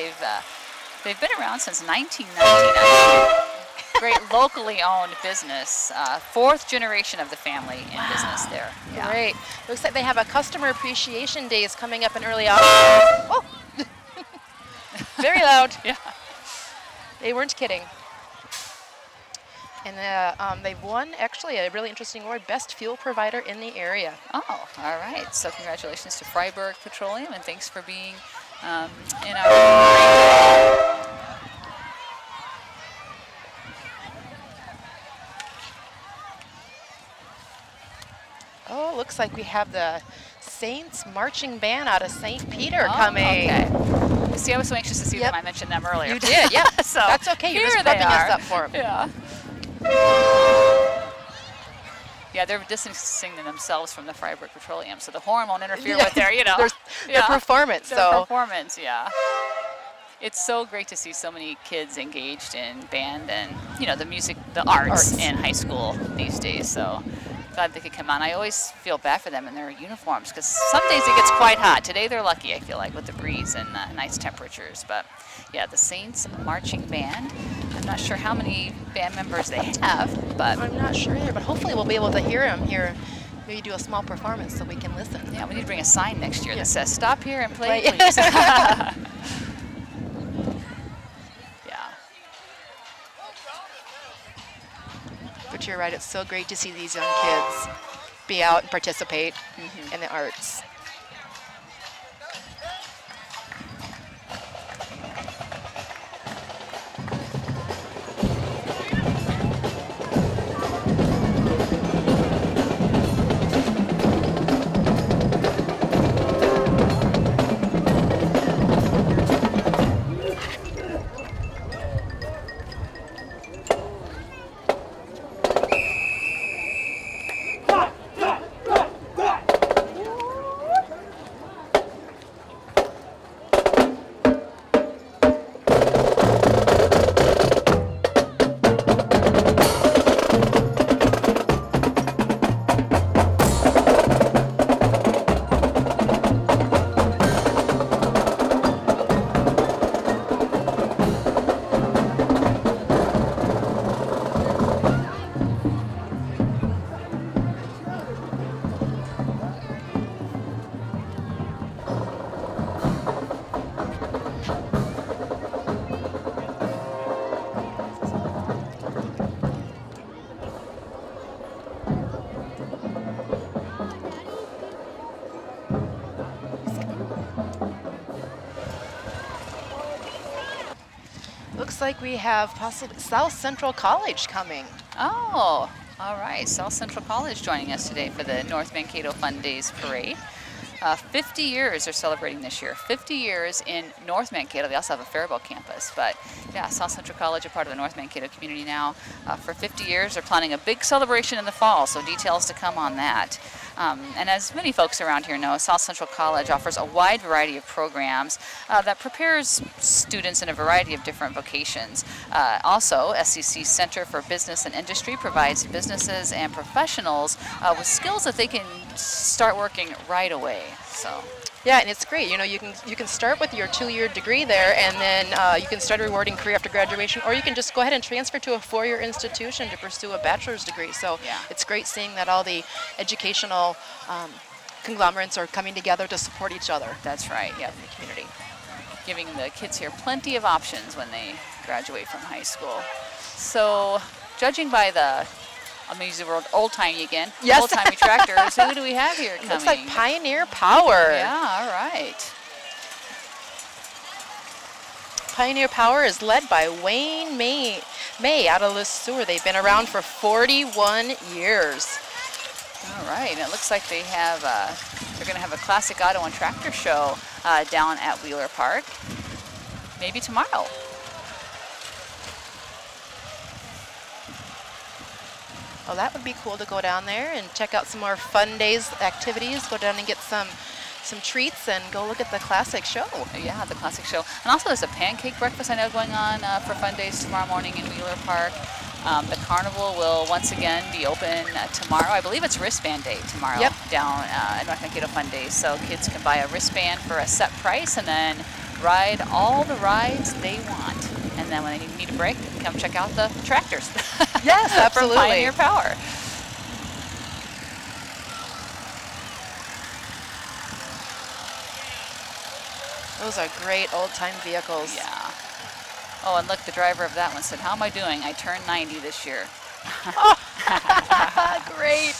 They've been around since 1999. Great locally owned business. Fourth generation of the family in business there. Yeah. Great. Looks like they have a customer appreciation days coming up in early August. Oh, very loud. Yeah. They weren't kidding. And they've won, actually, a really interesting award, Best Fuel Provider in the area. Oh, all right. So congratulations to Freiburg Petroleum, and thanks for being in our Oh, looks like we have the Saints marching band out of St. Peter coming. Okay. See, I was so anxious to see them. I mentioned them earlier. You did, yeah. So that's okay. You're just rubbing us up for them. Yeah. Yeah, they're distancing themselves from the Freiburg Petroleum, so the horn won't interfere with their, their performance. Their performance, yeah. It's so great to see so many kids engaged in band and, the music, the arts in high school these days. So glad they could come on. I always feel bad for them in their uniforms because some days it gets quite hot. Today they're lucky, I feel like, with the breeze and nice temperatures. But yeah, the Saints marching band. I'm not sure how many band members they have, but I'm not sure either. But hopefully we'll be able to hear them here. Maybe do a small performance so we can listen. Yeah, we need to bring a sign next year that says "Stop here and play, please." But you're right, it's so great to see these young kids be out and participate in the arts. Looks like we have possibly South Central College coming. Oh, all right. South Central College joining us today for the North Mankato Fun Days Parade. 50 years they're celebrating this year. 50 years in North Mankato. They also have a Faribault campus. But yeah, South Central College, a part of the North Mankato community now. For 50 years, they're planning a big celebration in the fall, so details to come on that. And as many folks around here know, South Central College offers a wide variety of programs that prepares students in a variety of different vocations. Also, SCC Center for Business and Industry provides businesses and professionals with skills that they can start working right away. So. Yeah, and it's great. You know, you can start with your 2-year degree there, and then you can start a rewarding career after graduation, or you can just go ahead and transfer to a 4-year institution to pursue a bachelor's degree. So yeah, it's great seeing that all the educational conglomerates are coming together to support each other. That's right. Yeah, in the community, giving the kids here plenty of options when they graduate from high school. So, judging by the I'm going to use the word old-timey again. Yes. Old-timey tractors. Who do we have here coming? Looks like Pioneer Power. Yeah, all right. Pioneer Power is led by Wayne May out of Le Sueur. They've been around for 41 years. All right, and it looks like they have, they're going to have a classic auto and tractor show down at Wheeler Park, maybe tomorrow. Well, that would be cool to go down there and check out some more fun days activities. Go down and get some treats and go look at the classic show. Yeah, the classic show. And also there's a pancake breakfast I know going on for fun days tomorrow morning in Wheeler Park. The carnival will once again be open tomorrow. I believe it's wristband day tomorrow down at North Mankato Fun Days. So kids can buy a wristband for a set price and then ride all the rides they want. And then when they need a break, they can come check out the tractors. Yes, absolutely. From Pioneer Power. Those are great old-time vehicles. Yeah. Oh, and look, the driver of that one said, "How am I doing? I turned 90 this year." Great.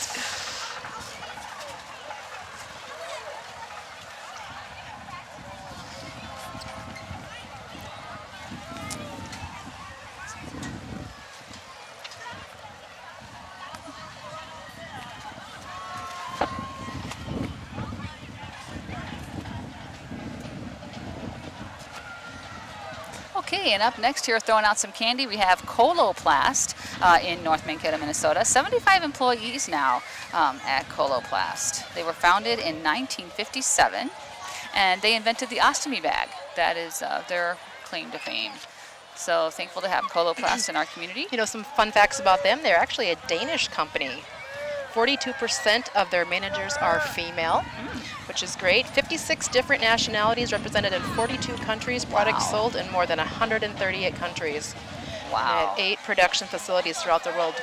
Okay, and up next here, throwing out some candy, we have Coloplast in North Mankato, Minnesota. 75 employees now at Coloplast. They were founded in 1957, and they invented the ostomy bag. That is their claim to fame. So thankful to have Coloplast in our community. You know, some fun facts about them. They're actually a Danish company. 42% of their managers are female, which is great. 56 different nationalities represented in 42 countries. Products sold in more than 138 countries. Wow. And 8 production facilities throughout the world.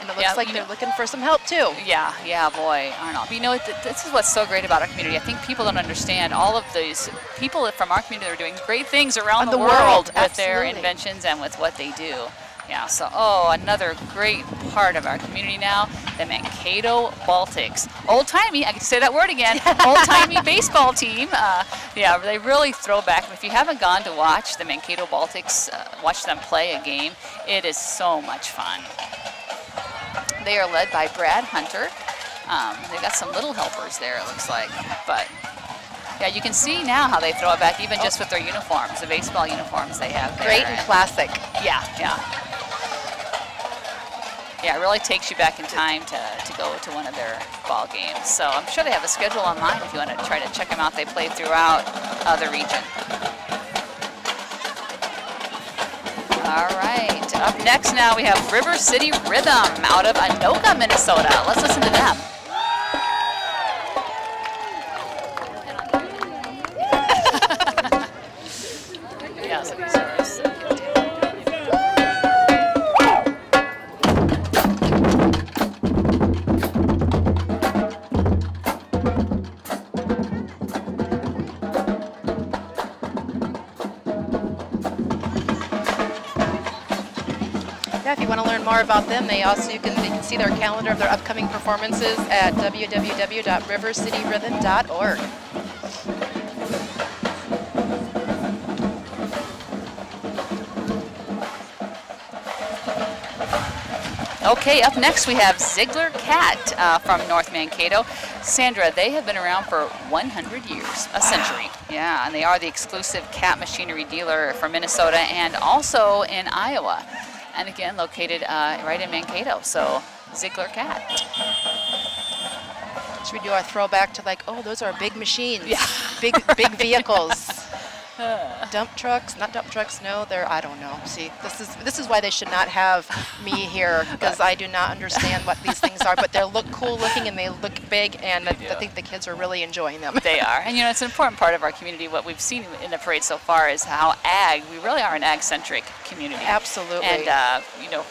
And it looks like they're looking for some help too. Yeah, boy, Arnold. But you know, this is what's so great about our community. I think people don't understand all of these people from our community that are doing great things around the world with their inventions and with what they do. Yeah, so, another great part of our community now, the Mankato Baltics. Old-timey, I get to say that word again, old-timey baseball team. Yeah, they really throw back. If you haven't gone to watch the Mankato Baltics, watch them play a game, it is so much fun. They are led by Brad Hunter. They've got some little helpers there, it looks like. But, yeah, you can see now how they throw it back, even just with their uniforms, the baseball uniforms they have there. Great and classic. Yeah. Yeah, it really takes you back in time to go to one of their ball games. So I'm sure they have a schedule online if you want to try to check them out. They play throughout the region. All right, up next now we have River City Rhythm out of Anoka, Minnesota. Let's listen to them. Yeah, so these are if you want to learn more about them, you can see their calendar of their upcoming performances at www.rivercityrhythm.org. Okay, up next we have Ziegler Cat from North Mankato. Sandra, they have been around for 100 years, a century. Yeah, and they are the exclusive cat machinery dealer for Minnesota and also in Iowa. And again, located right in Mankato, so Ziegler Cat. Should we do our throwback to like, those are big machines, yeah. big vehicles. Dump trucks, not dump trucks, no, I don't know. See, this is why they should not have me here, because I do not understand what these things are, but they look cool looking and they look big, and I think the kids are really enjoying them. They are, and you know, it's an important part of our community. What we've seen in the parade so far is how we really are an ag-centric community. Absolutely. And, you know,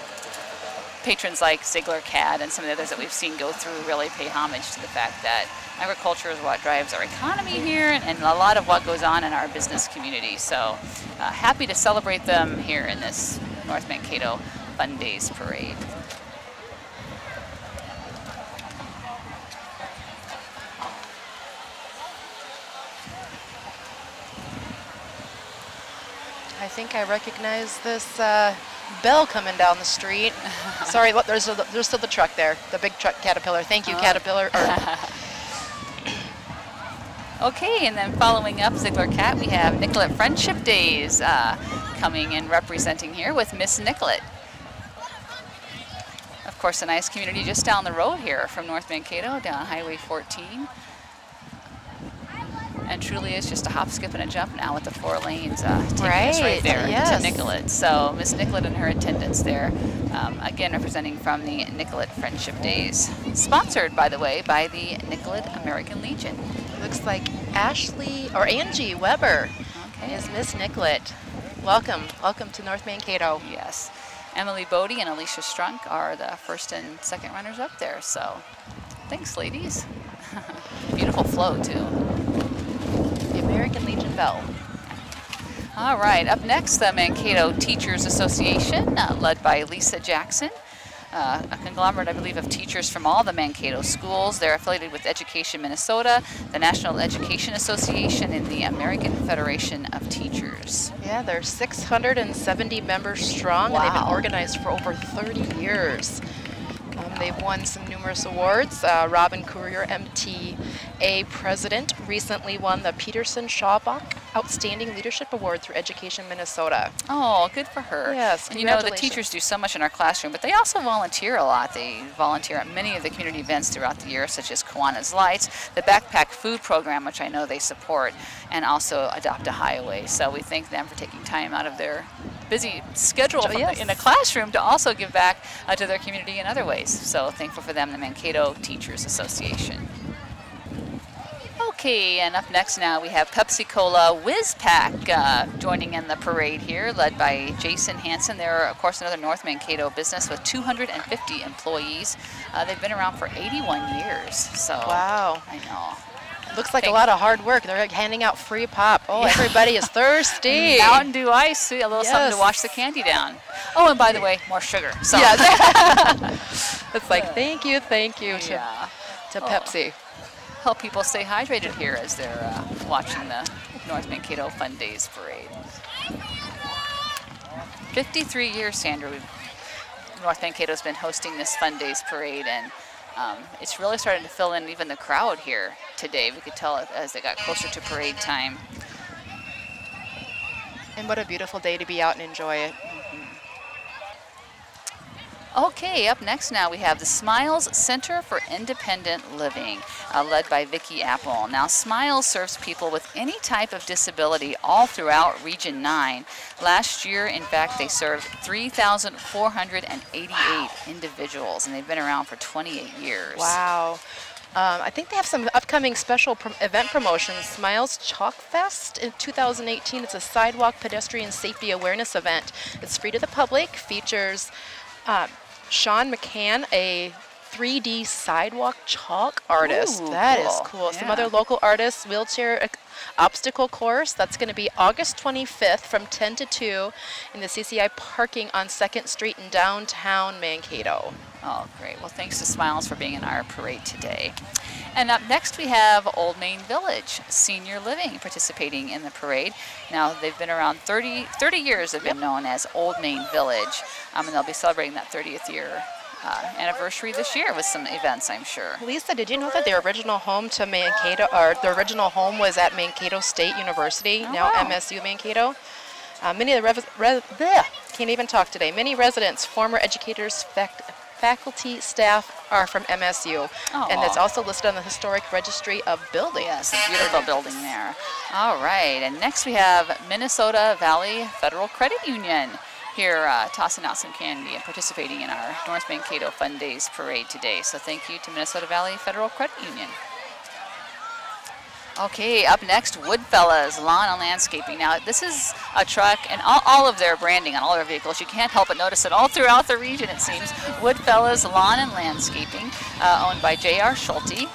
patrons like Ziegler Cat and some of the others that we've seen go through really pay homage to the fact that agriculture is what drives our economy here and a lot of what goes on in our business community. So happy to celebrate them here in this North Mankato Fun Days Parade. I think I recognize this bell coming down the street. Sorry, look, there's still the truck there, the big truck Caterpillar. Thank you, Caterpillar. Okay, and then following up Ziegler Cat, we have Nicollet Friendship Days coming and representing here with Miss Nicollet. Of course, a nice community just down the road here from North Mankato, down Highway 14. And truly is just a hop, skip, and a jump now with the 4 lanes taking us right there to Nicollet. So Miss Nicollet and her attendants there, again representing from the Nicollet Friendship Days. Sponsored, by the way, by the Nicollet American Legion. Looks like Angie Weber is Miss Nicollet. Welcome, welcome to North Mankato. Yes. Emily Bodie and Alicia Strunk are the first and second runners up there. So thanks, ladies. Beautiful flow, too. The American Legion Bell. All right, up next, the Mankato Teachers Association, led by Lisa Jackson, a conglomerate, I believe, of teachers from all the Mankato schools. They're affiliated with Education Minnesota, the National Education Association, and the American Federation of Teachers. Yeah, they're 670 members strong, and they've been organized for over 30 years. They've won some numerous awards. Robin Courier, MTA president, recently won the Peterson Schaubuck Outstanding Leadership Award through Education Minnesota. Oh, good for her. Yes, and you know, the teachers do so much in our classroom, but they also volunteer a lot. They volunteer at many of the community events throughout the year, such as Kiwanis Lights, the Backpack Food Program, which I know they support, and also Adopt a Highway. So we thank them for taking time out of their busy schedule in the classroom to also give back to their community in other ways. So thankful for them, the Mankato Teachers Association. Okay, and up next now we have Pepsi Cola Whiz Pack joining in the parade here, led by Jason Hansen. They're, of course, another North Mankato business with 250 employees. They've been around for 81 years. So wow, I know. Looks like a lot of hard work. They're like handing out free pop. Oh, everybody is thirsty. Mountain Dew Ice, a little something to wash the candy down. Oh, and by the way, more sugar. So. Yes. It's like, thank you to Pepsi. Help people stay hydrated here as they're watching the North Mankato Fun Days Parade. 53 years, Sandra, North Mankato's been hosting this Fun Days Parade, and it's really starting to fill in even the crowd here today. We could tell it as they got closer to parade time. And what a beautiful day to be out and enjoy it. Okay, up next now we have the Smiles Center for Independent Living, led by Vicki Apple. Now, Smiles serves people with any type of disability all throughout Region 9. Last year, in fact, they served 3,488 individuals, and they've been around for 28 years. Wow. I think they have some upcoming special event promotions. Smiles Chalk Fest in 2018. It's a sidewalk pedestrian safety awareness event. It's free to the public, features Sean McCann, a 3D sidewalk chalk artist. That is cool. Yeah. Some other local artists, wheelchair obstacle course. That's going to be August 25th from 10 to 2 in the CCI parking on 2nd Street in downtown Mankato. Oh, great. Well, thanks to Smiles for being in our parade today. And up next we have Old Main Village Senior Living participating in the parade. Now, they've been around 30 years, they've been known as Old Main Village, and they'll be celebrating that 30th year anniversary this year with some events, I'm sure. Lisa, did you know that their original home to Mankato, or their original home was at Mankato State University, now MSU Mankato? Many of the can't even talk today. Many residents, former educators, faculty, staff are from MSU, and it's also listed on the Historic Registry of Buildings. Yes, a beautiful building there. All right, and next we have Minnesota Valley Federal Credit Union here tossing out some candy and participating in our North Mankato Fun Days Parade today. So thank you to Minnesota Valley Federal Credit Union. Okay, up next, Woodfellas Lawn and Landscaping. Now, this is a truck, and all of their branding on all their vehicles, you can't help but notice it all throughout the region, it seems. Woodfellas Lawn and Landscaping, owned by J.R. Schulte.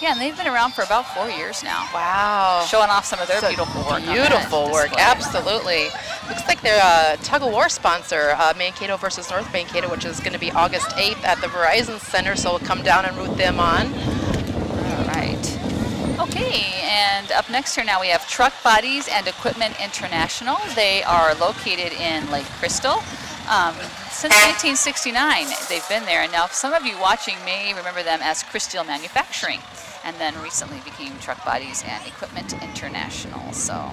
Yeah, and they've been around for about 4 years now. Wow. Showing off some of their beautiful work. Beautiful work, absolutely. Looks like they're a tug-of-war sponsor, Mankato versus North Mankato, which is going to be August 8th at the Verizon Center, so we'll come down and root them on. All right. Okay, and up next here now we have Truck Bodies and Equipment International. They are located in Lake Crystal. Since 1969, they've been there, and now some of you watching may remember them as Crystal Manufacturing, and then recently became Truck Bodies and Equipment International. So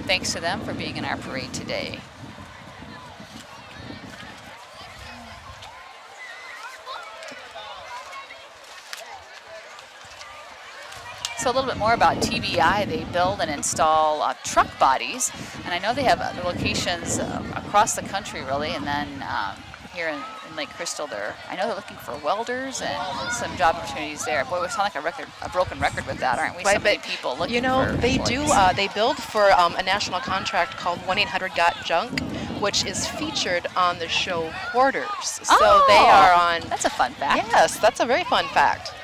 thanks to them for being in our parade today. So a little bit more about TBI. They build and install truck bodies, and I know they have locations across the country, really, and then here in Lake Crystal, I know they're looking for welders and some job opportunities there. Boy, we sound like a broken record with that, aren't we? Right, so many people looking you know, for they employees. do. They build for a national contract called 1-800-GOT-JUNK, which is featured on the show Hoarders. So they are on. That's a fun fact. Yes, that's a very fun fact.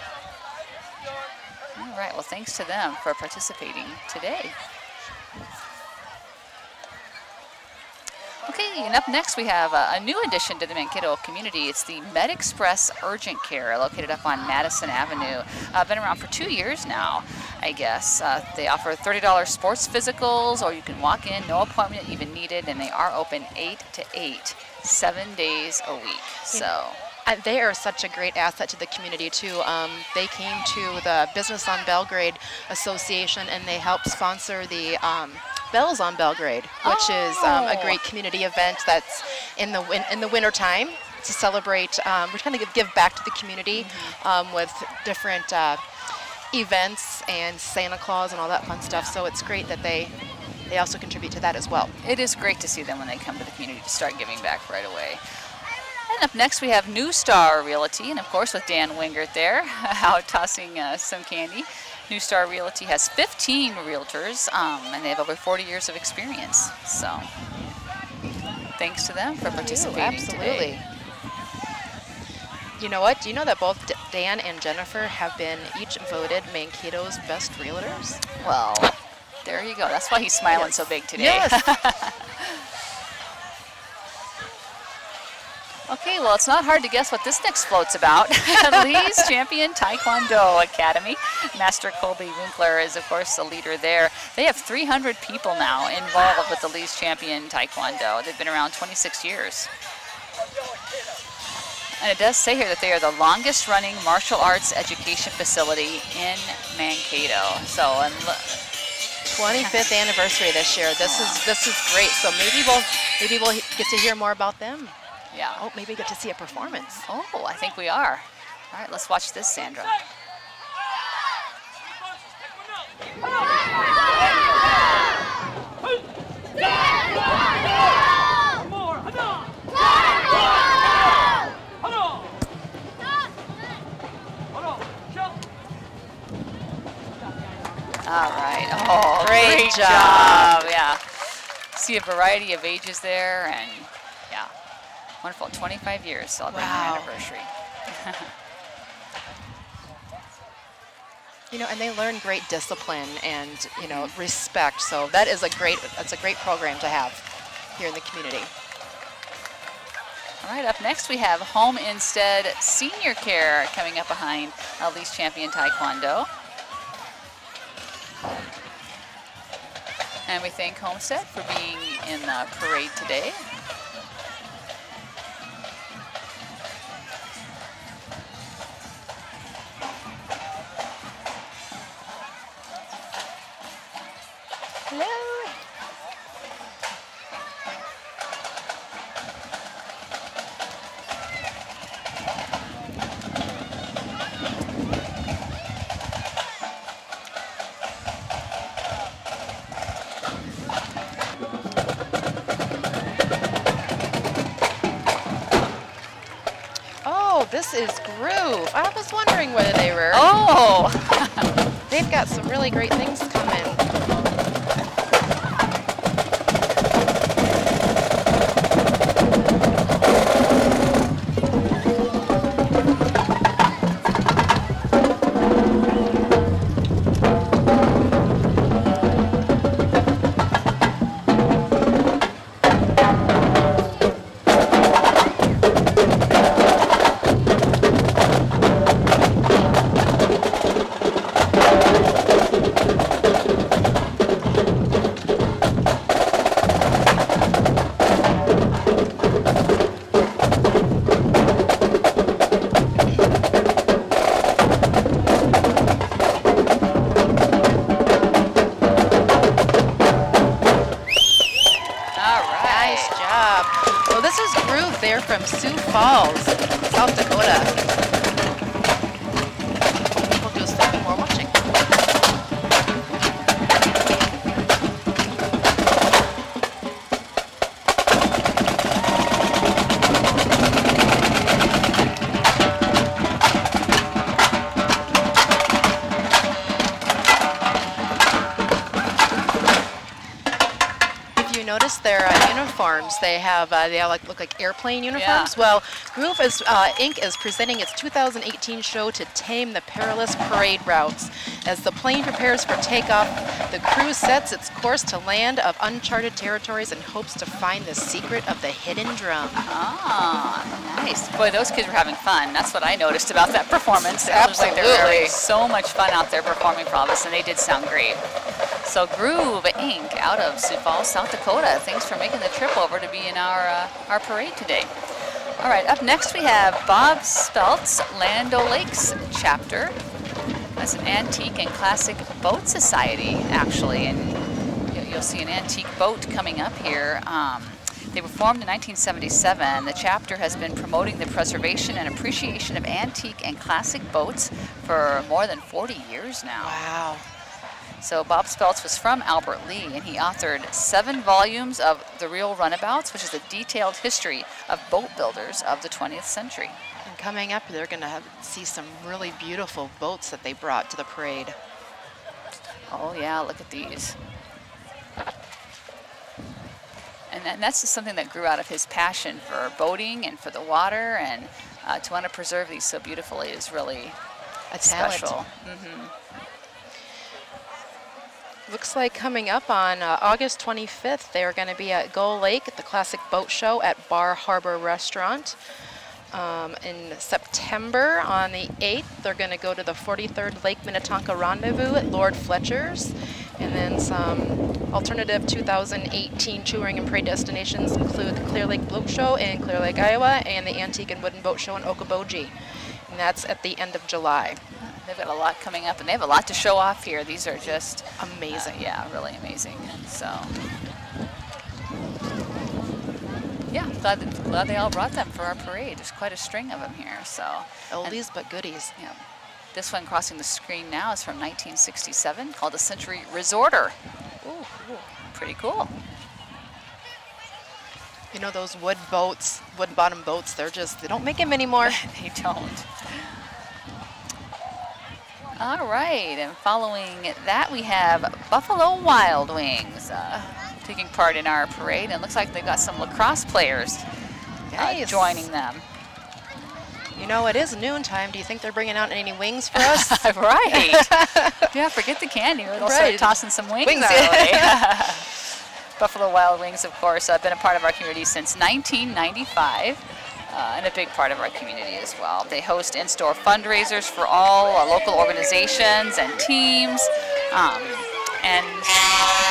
All right. Well, thanks to them for participating today. Okay, and up next we have a new addition to the Mankato community. It's the Med Express Urgent Care, located up on Madison Avenue. Been around for 2 years now, I guess. They offer $30 sports physicals, or you can walk in, no appointment even needed, and they are open 8 to 8, 7 days a week. So. They are such a great asset to the community, too. They came to the Business on Belgrade Association, and they helped sponsor the Bells on Belgrade, which is a great community event that's in the winter time to celebrate. We're trying to give back to the community with different events and Santa Claus and all that fun stuff. So it's great that they also contribute to that as well. It is great to see them when they come to the community to start giving back right away. And up next we have New Star Realty, and of course with Dan Wingert there, out tossing some candy. New Star Realty has 15 realtors, and they have over 40 years of experience. So thanks to them for participating absolutely. today. You know what? Do you know that both Dan and Jennifer have been each voted Mankato's best realtors? Well, there you go. That's why he's smiling so big today. Yes. Okay, well, it's not hard to guess what this next float's about. Lee's Champion Taekwondo Academy. Master Colby Winkler is, of course, the leader there. They have 300 people now involved with the Lee's Champion Taekwondo. They've been around 26 years. And it does say here that they are the longest running martial arts education facility in Mankato. So, 25th anniversary this year. This is great. So maybe we'll get to hear more about them. Yeah. Oh, maybe get to see a performance. Oh, I think we are. All right, let's watch this, Sandra. All right. Oh, great job. Yeah. See a variety of ages there, and yeah. Wonderful, 25 years celebrating their anniversary. You know, and they learn great discipline and, you know, respect. So that's a great program to have here in the community. All right, up next we have Home Instead Senior Care coming up behind Lee's Champion Taekwondo. And we thank Homestead for being in the parade today. This is Groove. I was wondering whether they were. Oh! They've got some really great things coming. From Sioux Falls, South Dakota. We'll do a second more watching. notice their uniforms? They have they all look like airplane uniforms. Yeah. Well, Groove Inc. is presenting its 2018 show to tame the perilous parade routes. As the plane prepares for takeoff, the crew sets its course to land of uncharted territories and hopes to find the secret of the hidden drum. Ah, nice. Boy, those kids were having fun. That's what I noticed about that performance. It looked like they were having so much fun out there performing for all of us, and they did sound great. So Groove Inc. out of Sioux Falls, South Dakota. Thanks for making the trip over to be in our parade today. All right, up next we have Bob Spelt's Land O'Lakes chapter. That's an antique and classic boat society, actually, and you'll see an antique boat coming up here. They were formed in 1977. The chapter has been promoting the preservation and appreciation of antique and classic boats for more than 40 years now. Wow. So Bob Speltz was from Albert Lee, and he authored 7 volumes of The Real Runabouts, which is a detailed history of boat builders of the 20th century. And coming up, they're going to see some really beautiful boats that they brought to the parade. Oh yeah, look at these. And that's just something that grew out of his passion for boating and for the water, and to want to preserve these so beautifully is really special. Looks like coming up on August 25th, they're going to be at Gull Lake at the Classic Boat Show at Bar Harbor Restaurant. In September, on the 8th, they're going to go to the 43rd Lake Minnetonka Rendezvous at Lord Fletcher's. And then some alternative 2018 touring and parade destinations include the Clear Lake Boat Show in Clear Lake, Iowa, and the Antique and Wooden Boat Show in Okoboji. And that's at the end of July. They've got a lot coming up, and they have a lot to show off here. These are just amazing. Yeah, really amazing. So, yeah, glad they all brought them for our parade. There's quite a string of them here. So oldies but goodies. Yeah. This one crossing the screen now is from 1967, called the Century Resorter. Ooh, cool. Pretty cool. You know, those wood boats, wood bottom boats, they don't make them anymore. They don't. All right, and following that we have Buffalo Wild Wings taking part in our parade. And it looks like they've got some lacrosse players joining them. You know, it is noontime. Do you think they're bringing out any wings for us? Right. Yeah, forget the candy. They'll start tossing some wings our way. Buffalo Wild Wings, of course, have been a part of our community since 1995. And a big part of our community as well. They host in-store fundraisers for all local organizations and teams. And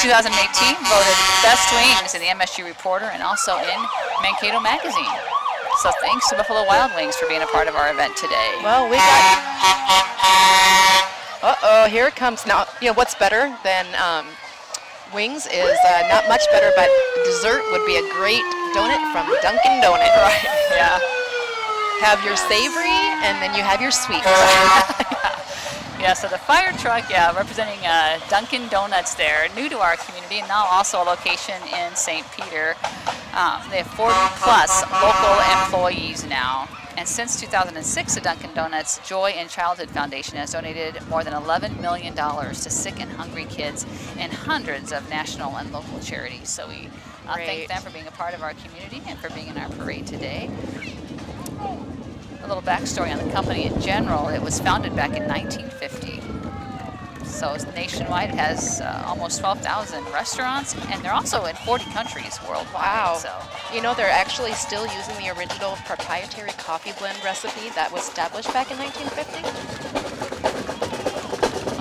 2018 voted Best Wings in the MSG Reporter and also in Mankato Magazine. So thanks to Buffalo Wild Wings for being a part of our event today. Well, we got... Uh-oh, here it comes. Now, you know, what's better than wings is not much better, but dessert would be a great donut from Dunkin' Donut. Right, yeah. Have your savory, and then you have your sweet. Yeah, so the fire truck, yeah, representing Dunkin' Donuts there, new to our community, and now also a location in St. Peter. They have 40+ local employees now. And since 2006, the Dunkin' Donuts Joy in Childhood Foundation has donated more than $11 million to sick and hungry kids and hundreds of national and local charities. So we thank them for being a part of our community and for being in our parade today. A little backstory on the company in general. It was founded back in 1950. So it's nationwide. It has almost 12,000 restaurants, and they're also in 40 countries worldwide. Wow. So. You know, they're actually still using the original proprietary coffee blend recipe that was established back in 1950.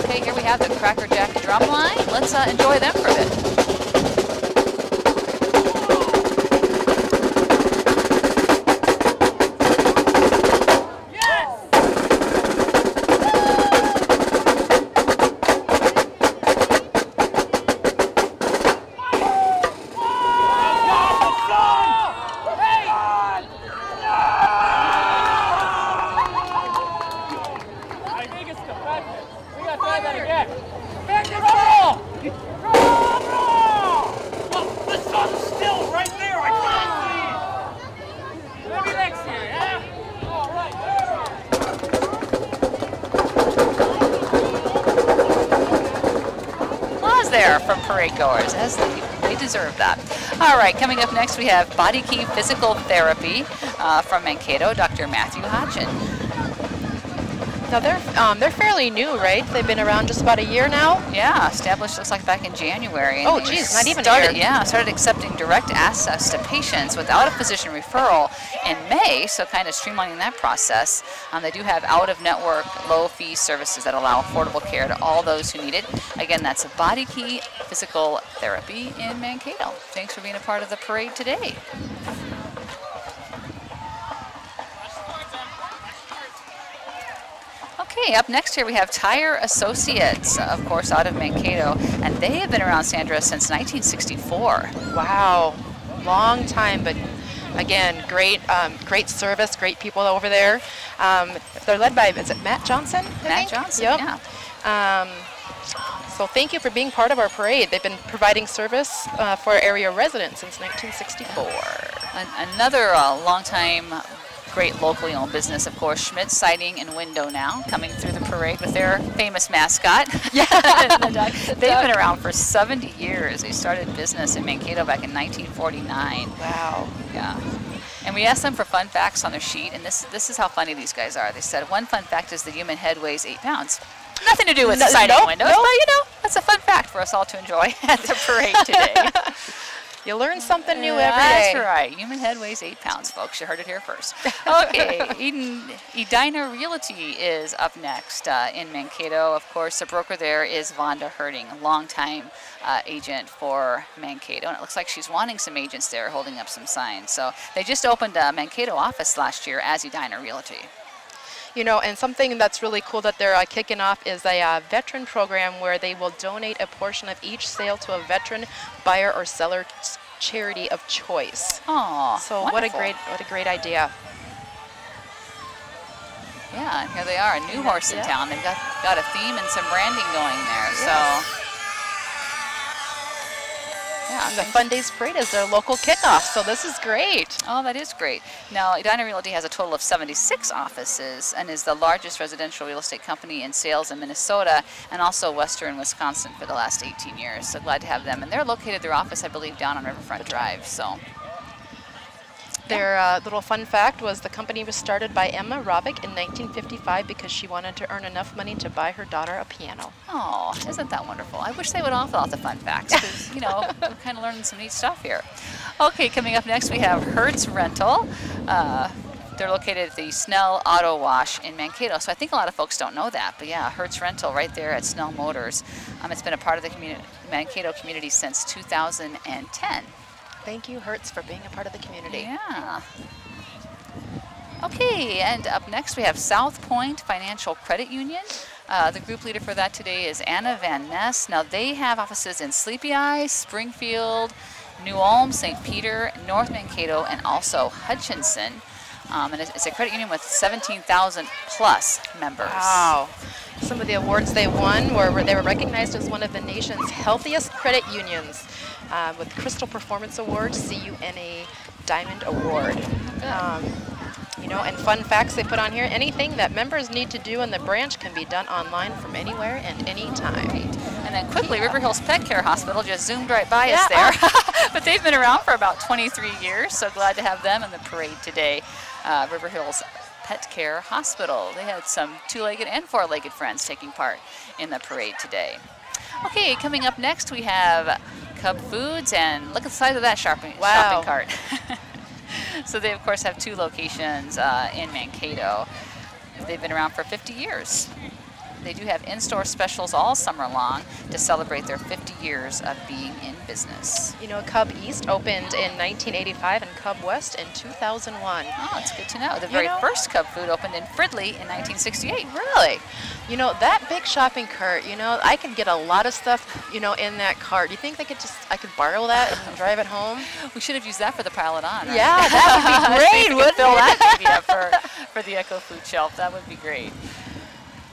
Okay, here we have the Cracker Jack drum line. Let's enjoy them for a bit. There from parade goers as the They deserve that. All right, coming up next we have Body Key Physical Therapy from Mankato, Dr. Matthew Hodgin. Now they're fairly new, right? They've been around just about a year now. Yeah, established looks like back in January. Oh, geez, not even a started, year. Yeah, started accepting direct access to patients without a physician referral in May, so kind of streamlining that process. They do have out-of-network, low-fee services that allow affordable care to all those who need it. Again, that's a Body Key Physical Therapy in Mankato. Thanks for being a part of the parade today. Okay, up next here we have Tire Associates, of course, out of Mankato, and they have been around, Sandra, since 1964. Wow, long time, but again, great service, great people over there. They're led by, is it Matt Johnson? Matt Johnson, yep. Yeah. So thank you for being part of our parade. They've been providing service for our area residents since 1964. Another long-time great locally owned business, of course, Schmidt Siding and Window now, coming through the parade with their famous mascot. Yeah. They've been around for 70 years. They started business in Mankato back in 1949. Wow. Yeah. And we asked them for fun facts on their sheet, and this is how funny these guys are. They said, one fun fact is the human head weighs 8 pounds. Nothing to do with siding windows, but you know, that's a fun fact for us all to enjoy at the parade today. You learn something new every day. That's right. Human head weighs 8 pounds, folks. You heard it here first. Okay, Edina Realty is up next in Mankato. Of course, the broker there is Vonda Herding, a longtime agent for Mankato. And it looks like she's wanting some agents there holding up some signs. So they just opened a Mankato office last year as Edina Realty. You know, and something that's really cool that they're kicking off is a veteran program where they will donate a portion of each sale to a veteran buyer or seller charity of choice. Oh, so wonderful. what a great idea. Yeah, and here they are, a new horse in town. They've got a theme and some branding going there. Yes. So. Yeah, the Fun Days Parade is their local kickoff, so this is great. Oh, that is great. Now, Edina Realty has a total of 76 offices and is the largest residential real estate company in sales in Minnesota and also western Wisconsin for the last 18 years. So glad to have them. And they're located, their office, I believe, down on Riverfront Drive. So. Their little fun fact was the company was started by Emma Robick in 1955 because she wanted to earn enough money to buy her daughter a piano. Oh, isn't that wonderful? I wish they would all fill out the fun facts because, you know, we're kind of learning some neat stuff here. Okay, coming up next we have Hertz Rental. They're located at the Snell Auto Wash in Mankato. So I think a lot of folks don't know that. But yeah, Hertz Rental right there at Snell Motors. It's been a part of the Mankato community since 2010. Thank you, Hertz, for being a part of the community. Yeah. Okay, and up next we have South Point Financial Credit Union. The group leader for that today is Anna Van Ness. Now they have offices in Sleepy Eye, Springfield, New Ulm, St. Peter, North Mankato, and also Hutchinson. And it's a credit union with 17,000 plus members. Wow. Some of the awards they won were they were recognized as one of the nation's healthiest credit unions with Crystal Performance Award, CUNA Diamond Award. You know, and fun facts they put on here, anything that members need to do in the branch can be done online from anywhere and anytime. And then quickly, River Hills Pet Care Hospital just zoomed right by us there. But they've been around for about 23 years, so glad to have them in the parade today. River Hills Pet Care Hospital. They had some two-legged and four-legged friends taking part in the parade today. Okay, coming up next we have Cub Foods, and look at the size of that shopping cart. So they, of course, have 2 locations in Mankato. They've been around for 50 years. They do have in-store specials all summer long to celebrate their 50 years of being in business. You know, Cub East opened in 1985 and Cub West in 2001. Oh, it's good to know. The very first Cub Food opened in Fridley in 1968. Really? You know, that big shopping cart, you know, I could get a lot of stuff, you know, in that cart. Do you think I could borrow that and drive it home? We should have used that for the Pile It On, right? Yeah, that would be great, wouldn't fill it? that maybe up for the Echo Food Shelf. That would be great.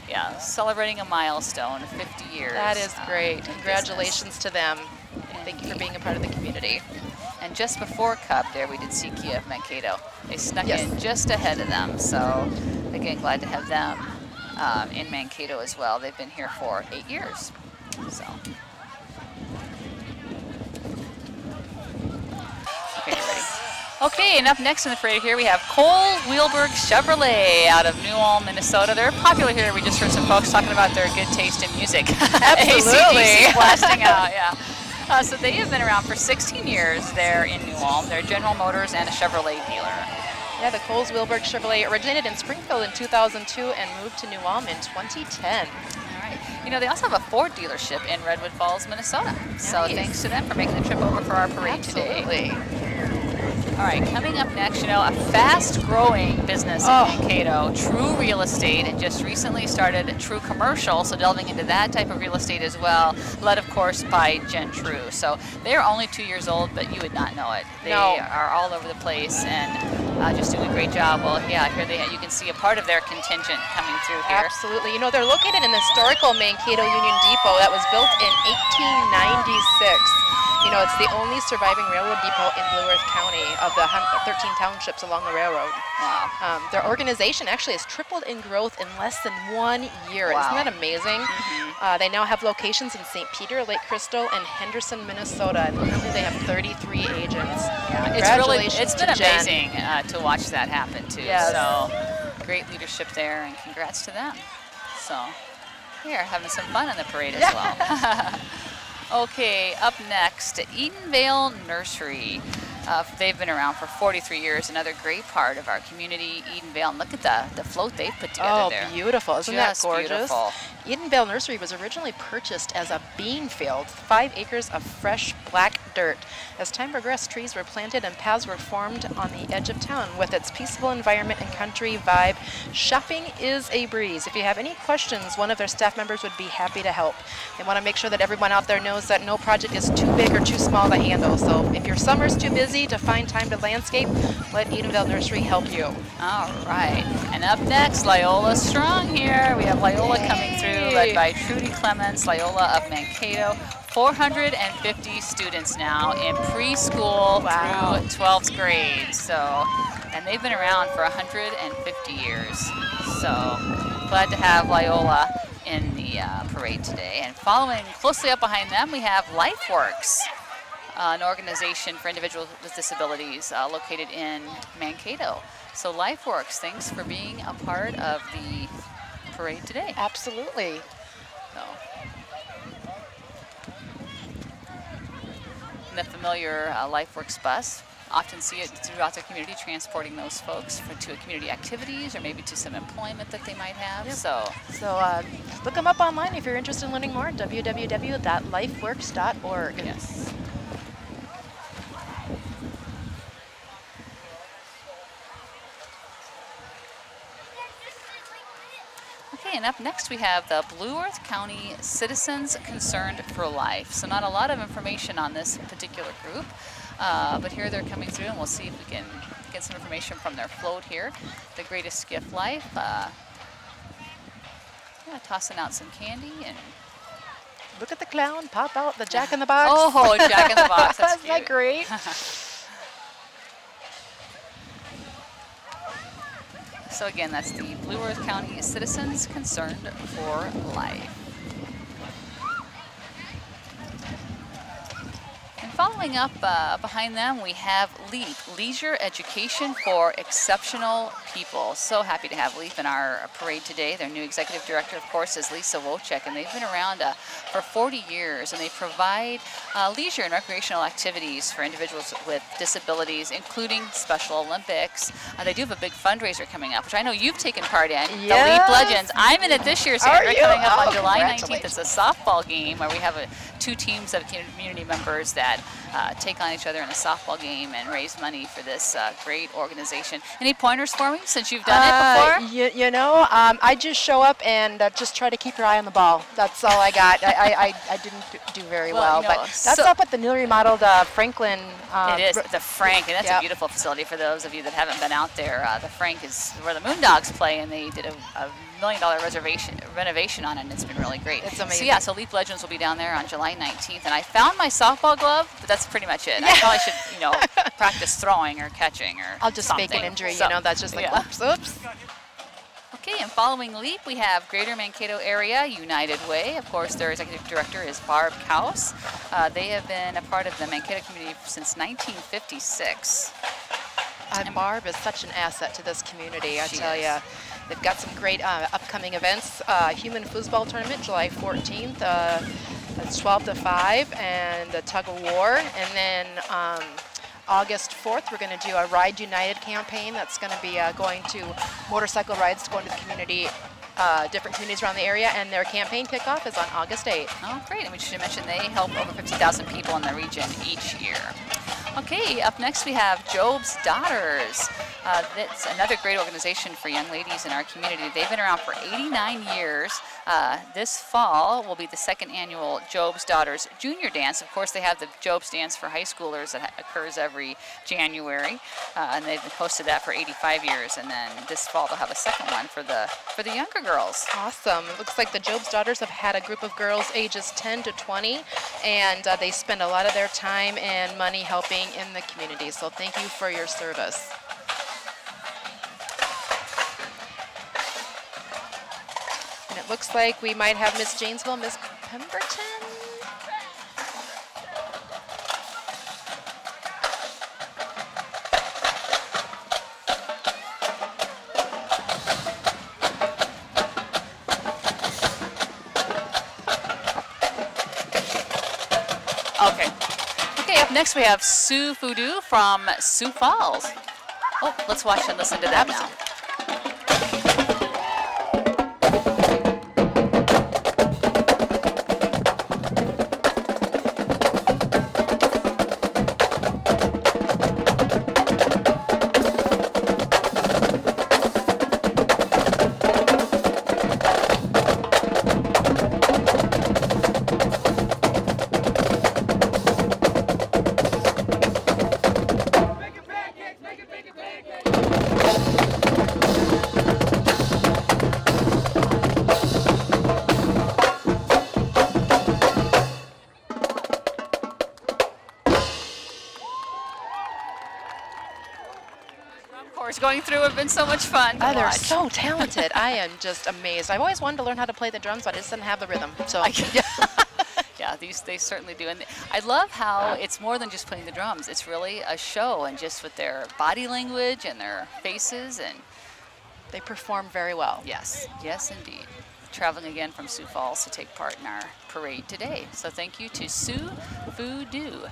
Yeah, celebrating a milestone, 50 years. That is great. Congratulations to them. Thank you for being a part of the community. And just before Cub there, we did see Kia of Mankato. They snuck in just ahead of them. So, again, glad to have them in Mankato as well. They've been here for 8 years. So. Okay, and up next in the parade here we have Cole Wheelberg Chevrolet out of New Ulm, Minnesota. They're popular here. We just heard some folks talking about their good taste in music. Absolutely. AC/DC blasting out, yeah. So they have been around for 16 years there in New Ulm. They're General Motors and a Chevrolet dealer. Yeah, the Coles Wheelberg Chevrolet originated in Springfield in 2002 and moved to New Ulm in 2010. All right. You know, they also have a Ford dealership in Redwood Falls, Minnesota. So thanks to them for making the trip over for our parade today. Absolutely. All right, coming up next, you know, a fast-growing business in Mankato, True Real Estate, and just recently started True Commercial, so delving into that type of real estate as well, led, of course, by Jen True. So they are only 2 years old, but you would not know it. They are all over the place and just doing a great job. Well, yeah, here you can see a part of their contingent coming through here. Absolutely. You know, they're located in the historical Mankato Union Depot that was built in 1896. You know, it's the only surviving railroad depot in Blue Earth County of the 13 townships along the railroad. Wow. Their organization actually has tripled in growth in less than 1 year. Wow. Isn't that amazing? They now have locations in St. Peter, Lake Crystal, and Henderson, Minnesota. And currently they have 33 agents. Congratulations It's been to Jen. amazing to watch that happen, too. Yes. So great leadership there, and congrats to them. So here, having some fun in the parade as well. Okay, up next, Edenvale Nursery. They've been around for 43 years, another great part of our community, Edenvale. And look at the float they've put together there. Oh, beautiful. Isn't that gorgeous? Beautiful. Edenvale Nursery was originally purchased as a bean field, 5 acres of fresh black dirt. As time progressed, trees were planted and paths were formed on the edge of town. With its peaceful environment and country vibe, shopping is a breeze. If you have any questions, one of their staff members would be happy to help. They want to make sure that everyone out there knows that no project is too big or too small to handle. So if your summer's too busy to find time to landscape, let Edenvale Nursery help you. All right, and up next, Loyola Strong here. We have Loyola coming through, led by Trudy Clements, Loyola of Mankato. 450 students now in preschool through 12th grade. So, and they've been around for 150 years. So, glad to have Loyola in the parade today. And following closely up behind them, we have LifeWorks, an organization for individuals with disabilities located in Mankato. So LifeWorks, thanks for being a part of the parade today. Absolutely. So, the familiar LifeWorks bus, often see it throughout the community, transporting those folks to community activities or maybe to some employment that they might have. Yep. So look them up online if you're interested in learning more, www.lifeworks.org. Yes. Okay, and up next we have the Blue Earth County Citizens Concerned for Life. So not a lot of information on this particular group, but here they're coming through, and we'll see if we can get some information from their float here. The Greatest Gift Life, tossing out some candy and Look at the clown pop out, the Jack in the Box. Oh, Jack in the Box, that's Isn't that great? So again, that's the Blue Earth County Citizens Concerned for Life. And following up behind them, we have LEAP, Leisure Education for Exceptional People. So happy to have LEAP in our parade today. Their new executive director, of course, is Lisa Wojcik, and they've been around for 40 years, and they provide leisure and recreational activities for individuals with disabilities, including Special Olympics. They do have a big fundraiser coming up, which I know you've taken part in, the LEAP Legends. I'm in it this year, so we're coming up on July 19th. It's a softball game where we have 2 teams of community members that take on each other in a softball game and raise money for this great organization. Any pointers for me since you've done it before? You know, I just show up and just try to keep your eye on the ball. That's all I got. I didn't do very well, you know, but that's up at the newly remodeled Franklin. It is, the Frank, and that's a beautiful facility for those of you that haven't been out there. The Frank is where the Moondogs play, and they did a $1 million renovation on it, and it's been really great. It's amazing. So yeah, so LEAP Legends will be down there on July 19th, and I found my softball glove, but that's pretty much it. I probably should, practice throwing or catching or I'll just something. fake an injury, So, that's just like, oops. Okay, and following LEAP, we have Greater Mankato Area United Way. Of course, their executive director is Barb Kaus. They have been a part of the Mankato community since 1956. Barb is such an asset to this community, I She tell is. you. They've got some great upcoming events. Human Foosball Tournament, July 14th. It's 12 to 5, and the tug of war. And then August 4th, we're going to do a Ride United campaign that's going to be going to motorcycle rides going to the community, different communities around the area, and their campaign kickoff is on August 8th. Oh, great. And we should mention they help over 50,000 people in the region each year. Okay, up next we have Job's Daughters. That's another great organization for young ladies in our community. They've been around for 89 years. This fall will be the second annual Job's Daughters Junior Dance. Of course, they have the Job's Dance for high schoolers that occurs every January, and they've hosted that for 85 years. And then this fall they'll have a second one for the younger girls. Awesome. It looks like the Job's Daughters have had a group of girls ages 10 to 20, and they spend a lot of their time and money helping in the community. So thank you for your service. And it looks like we might have Miss Janesville, Miss Pemberton. Okay, up next we have Sioux Voodoo from Sioux Falls. Oh, let's watch and listen to that now. Going through have been so much fun to They're watch. so talented. I am just amazed. I've always wanted to learn how to play the drums, but I just didn't have the rhythm. So Yeah, they certainly do. And I love how it's more than just playing the drums. It's really a show, and just with their body language and their faces, and they perform very well. yes, yes indeed. Traveling again from Sioux Falls to take part in our parade today. So thank you to Sioux Voodoo.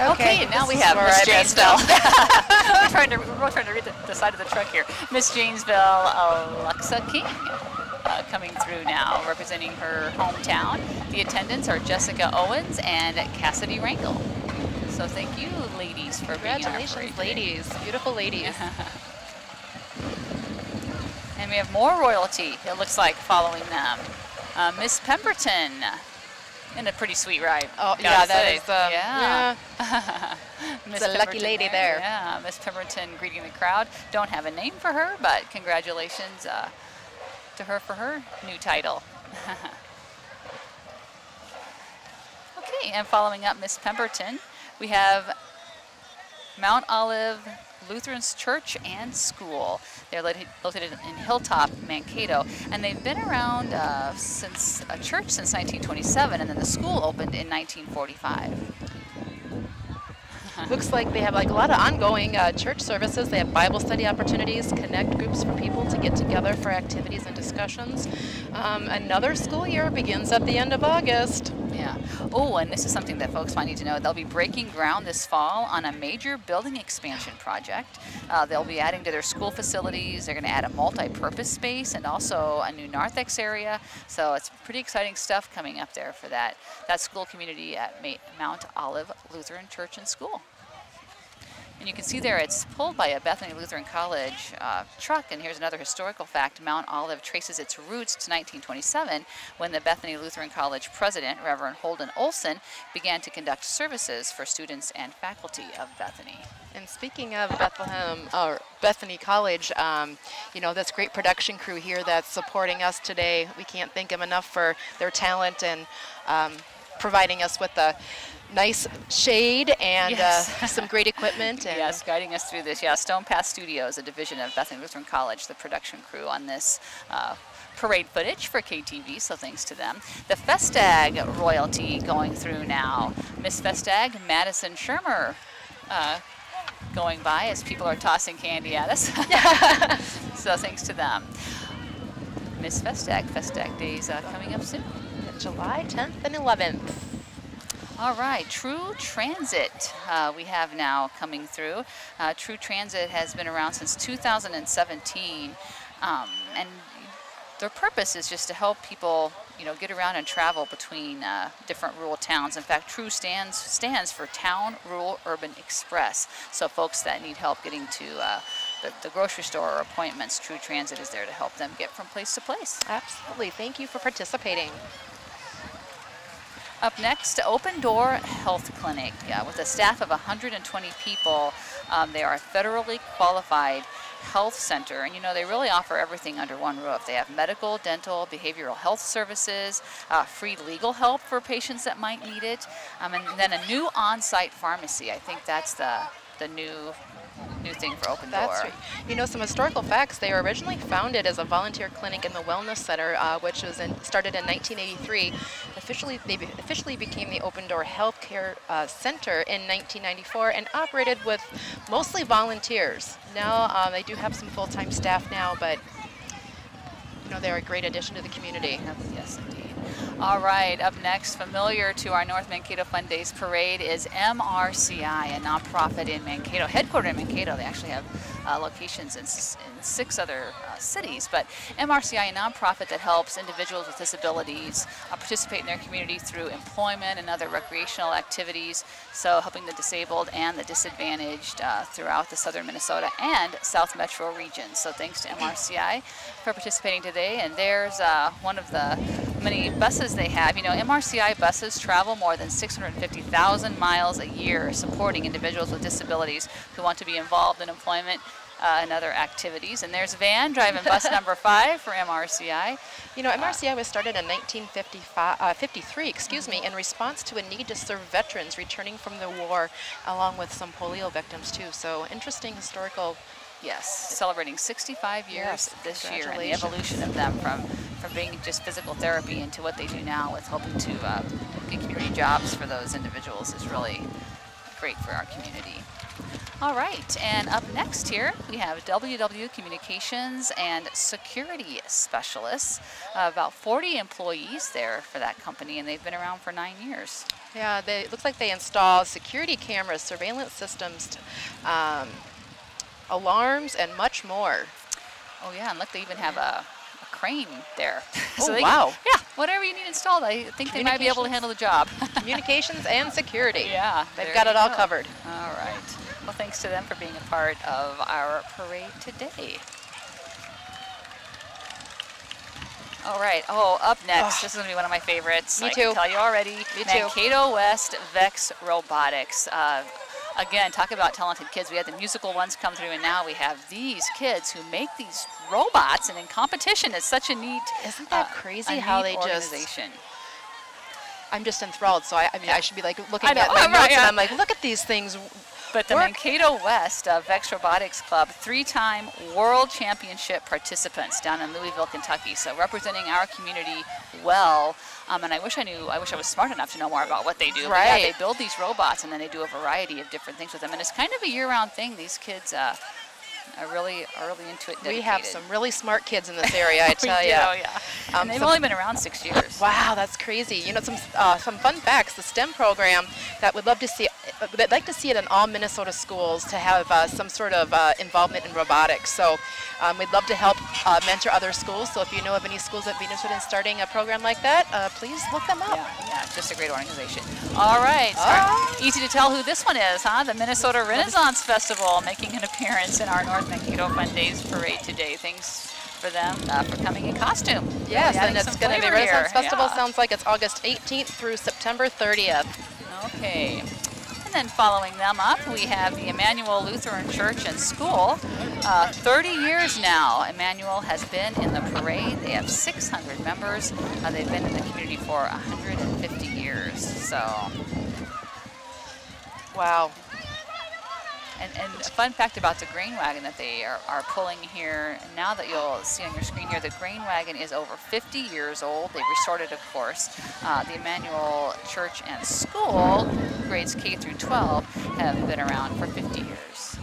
Okay, now we have Miss Janesville. We're both trying to read the side of the truck here. Miss Janesville, Alexa King, coming through now, representing her hometown. The attendants are Jessica Owens and Cassidy Rangel. So thank you, ladies, for being in our parade. Congratulations, ladies. Beautiful ladies. And we have more royalty, it looks like, following them. Miss Pemberton. And a pretty sweet ride. Oh, yeah, that is, yeah. It's a lucky lady there. Yeah, Miss Pemberton greeting the crowd. Don't have a name for her, but congratulations to her for her new title. Okay, and following up Miss Pemberton, we have Mount Olive Lutheran Church and School. They're located in Hilltop, Mankato, and they've been around since a church since 1927, and then the school opened in 1945. Looks like they have like a lot of ongoing church services. They have Bible study opportunities, connect groups for people to get together for activities and discussions. Another school year begins at the end of August. Yeah. Oh, and this is something that folks might need to know. They'll be breaking ground this fall on a major building expansion project. They'll be adding to their school facilities. They're going to add a multi-purpose space and also a new narthex area. So it's pretty exciting stuff coming up there for that school community at Mount Olive Lutheran Church and School. And you can see there it's pulled by a Bethany Lutheran College truck. And here's another historical fact. Mount Olive traces its roots to 1927 when the Bethany Lutheran College president, Reverend Holden Olson, began to conduct services for students and faculty of Bethany. And speaking of Bethlehem or Bethany College, you know, this great production crew here that's supporting us today, we can't thank them enough for their talent and providing us with the nice shade and some great equipment. And yes, guiding us through this. Yeah, Stone Path Studios, a division of Bethany Lutheran College, the production crew on this parade footage for KTV, so thanks to them. The Festag royalty going through now. Miss Festag, Madison Shermer, going by as people are tossing candy at us. So thanks to them. Miss Festag, Festag Days coming up soon. July 10th and 11th. All right, True Transit we have now coming through. True Transit has been around since 2017, and their purpose is just to help people, you know, get around and travel between different rural towns. In fact, True stands for Town Rural Urban Express. So folks that need help getting to the grocery store or appointments, True Transit is there to help them get from place to place. Absolutely. Thank you for participating. Up next, Open Door Health Clinic with a staff of 120 people. They are a federally qualified health center, and you know, they really offer everything under one roof. They have medical, dental, behavioral health services, free legal help for patients that might need it, and then a new on-site pharmacy. I think that's the new thing for Open Door. That's right. You know, some historical facts. They were originally founded as a volunteer clinic in the Wellness Center, which was started in 1983. They officially became the Open Door Healthcare Center in 1994 and operated with mostly volunteers. Now they do have some full-time staff now, but you know, they're a great addition to the community. Yes, indeed. All right, up next, familiar to our North Mankato Fun Days Parade is MRCI, a nonprofit in Mankato, headquartered in Mankato. They actually have locations in 6 other cities, but MRCI, a nonprofit that helps individuals with disabilities participate in their community through employment and other recreational activities, so helping the disabled and the disadvantaged throughout the southern Minnesota and South Metro region. So thanks to MRCI for participating today, and there's one of the many buses they have. You know, MRCI buses travel more than 650,000 miles a year supporting individuals with disabilities who want to be involved in employment and other activities. And there's Van driving bus number 5 for MRCI. You know, MRCI was started in 1953, excuse me, in response to a need to serve veterans returning from the war, along with some polio victims too. So interesting historical. Yes, celebrating 65 years this year, and the evolution of them from being just physical therapy into what they do now with hoping to get community jobs for those individuals is really great for our community. All right, and up next here we have WW Communications and Security Specialists. About 40 employees there for that company, and they've been around for 9 years. Yeah, it looks like they install security cameras, surveillance systems, alarms, and much more. Oh yeah, and look, they even have a crane there. So oh, wow. Yeah, whatever you need installed, I think they might be able to handle the job. Communications and security. Yeah. They've got it all covered. All right. Well, thanks to them for being a part of our parade today. All right. Oh, up next, this is going to be one of my favorites. Me I too. can tell you already. Me too. Mankato West Vex Robotics. Again, talk about talented kids. We had the musical ones come through, and now we have these kids who make these robots, and in competition, it's such a neat, isn't that crazy how they organization. I'm just enthralled. So I mean, I should be like looking at my notes, and I'm like, look at these things. But the Mankato West Vex Robotics Club, 3-time World Championship participants down in Louisville, Kentucky. So representing our community well. And I wish I was smart enough to know more about what they do. Right. But yeah, they build these robots, and then they do a variety of different things with them. And it's kind of a year-round thing. These kids are really early into it. Dedicated. We have some really smart kids in this area, I tell you. Yeah. And they've only been around 6 years. Wow, that's crazy. You know, some fun facts. The STEM program that we'd love to see they'd like to see it in all Minnesota schools to have some sort of involvement in robotics. So we'd love to help mentor other schools. So if you know of any schools that would be interested in starting a program like that, please look them up. Yeah, just a great organization. All right, easy to tell who this one is, huh? The Minnesota Renaissance Festival making an appearance in our North Mankato Fun Days Parade today. Thanks for them for coming in costume. Yes, really and it's going to be Renaissance Festival. Yeah. Sounds like it's August 18th through September 30th. Okay. And then following them up, we have the Emmanuel Lutheran Church and School. 30 years now, Emmanuel has been in the parade. They have 600 members. They've been in the community for 150 years. So, wow. And a fun fact about the grain wagon that they are pulling here, now that you'll see on your screen here, the grain wagon is over 50 years old. They've restored it, of course. The Emmanuel Church and School, grades K through 12, have been around for 50 years.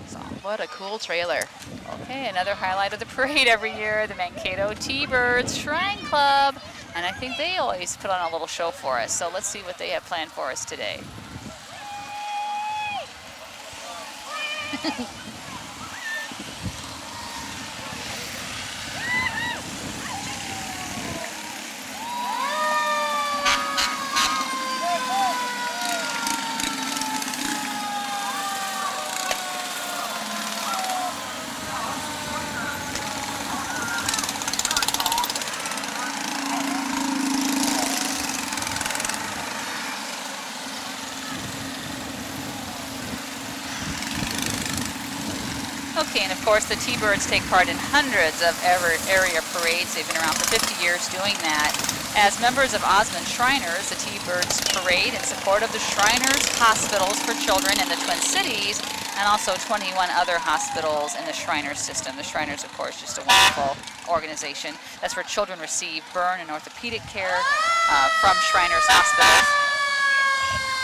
So. What a cool trailer. Okay, another highlight of the parade every year, the Mankato T-Birds Shrine Club. And I think they always put on a little show for us. So let's see what they have planned for us today. Okay, and of course the T-Birds take part in hundreds of area parades. They've been around for 50 years doing that. As members of Osmond Shriners, the T-Birds parade in support of the Shriners Hospitals for Children in the Twin Cities and also 21 other hospitals in the Shriners system. The Shriners, of course, just a wonderful organization. That's where children receive burn and orthopedic care from Shriners Hospitals.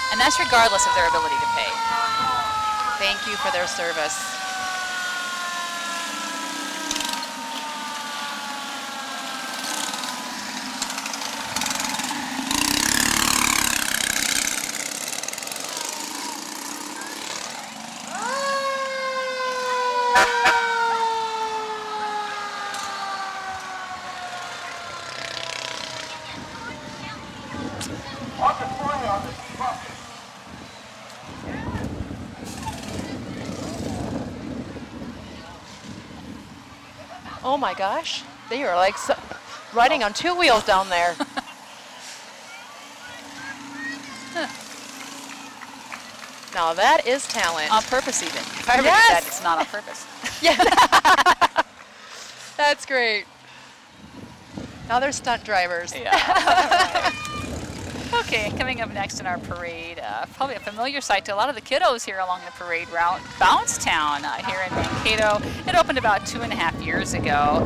And that's regardless of their ability to pay. Thank you for their service. Oh my gosh, they are like riding on two wheels down there. Now that is talent. On purpose even. If I ever Yes. do that, it's not on purpose. Yeah. That's great. Now they're stunt drivers. Yeah. Okay, coming up next in our parade, probably a familiar sight to a lot of the kiddos here along the parade route, Bounce Town here in Mankato. It opened about 2.5 years ago.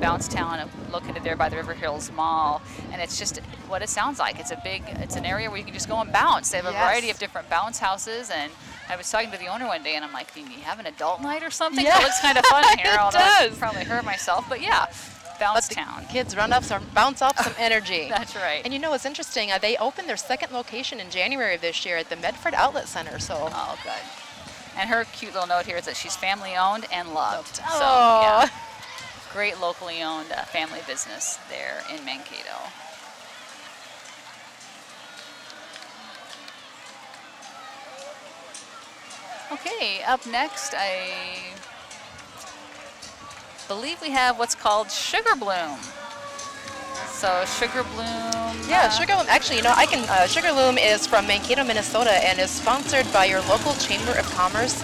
Bounce Town, located there by the River Hills Mall, and it's just what it sounds like. It's an area where you can just go and bounce. They have a variety of different bounce houses, and I was talking to the owner one day, and I'm like, do you have an adult night or something? Yeah. It looks kind of fun here. It does. I'd probably hurt myself, but yeah. Bounce Town. Kids run up, bounce off some energy. That's right. And you know what's interesting? They opened their second location in January of this year at the Medford Outlet Center. So. Oh, good. And her cute little note here is that she's family owned and loved. So, oh. yeah. Great locally owned family business there in Mankato. Okay, up next, I believe we have what's called Sugar Bloom. So Sugar Bloom. Yeah, Sugar Bloom. Actually, you know, Sugar Bloom is from Mankato, Minnesota, and is sponsored by your local Chamber of Commerce,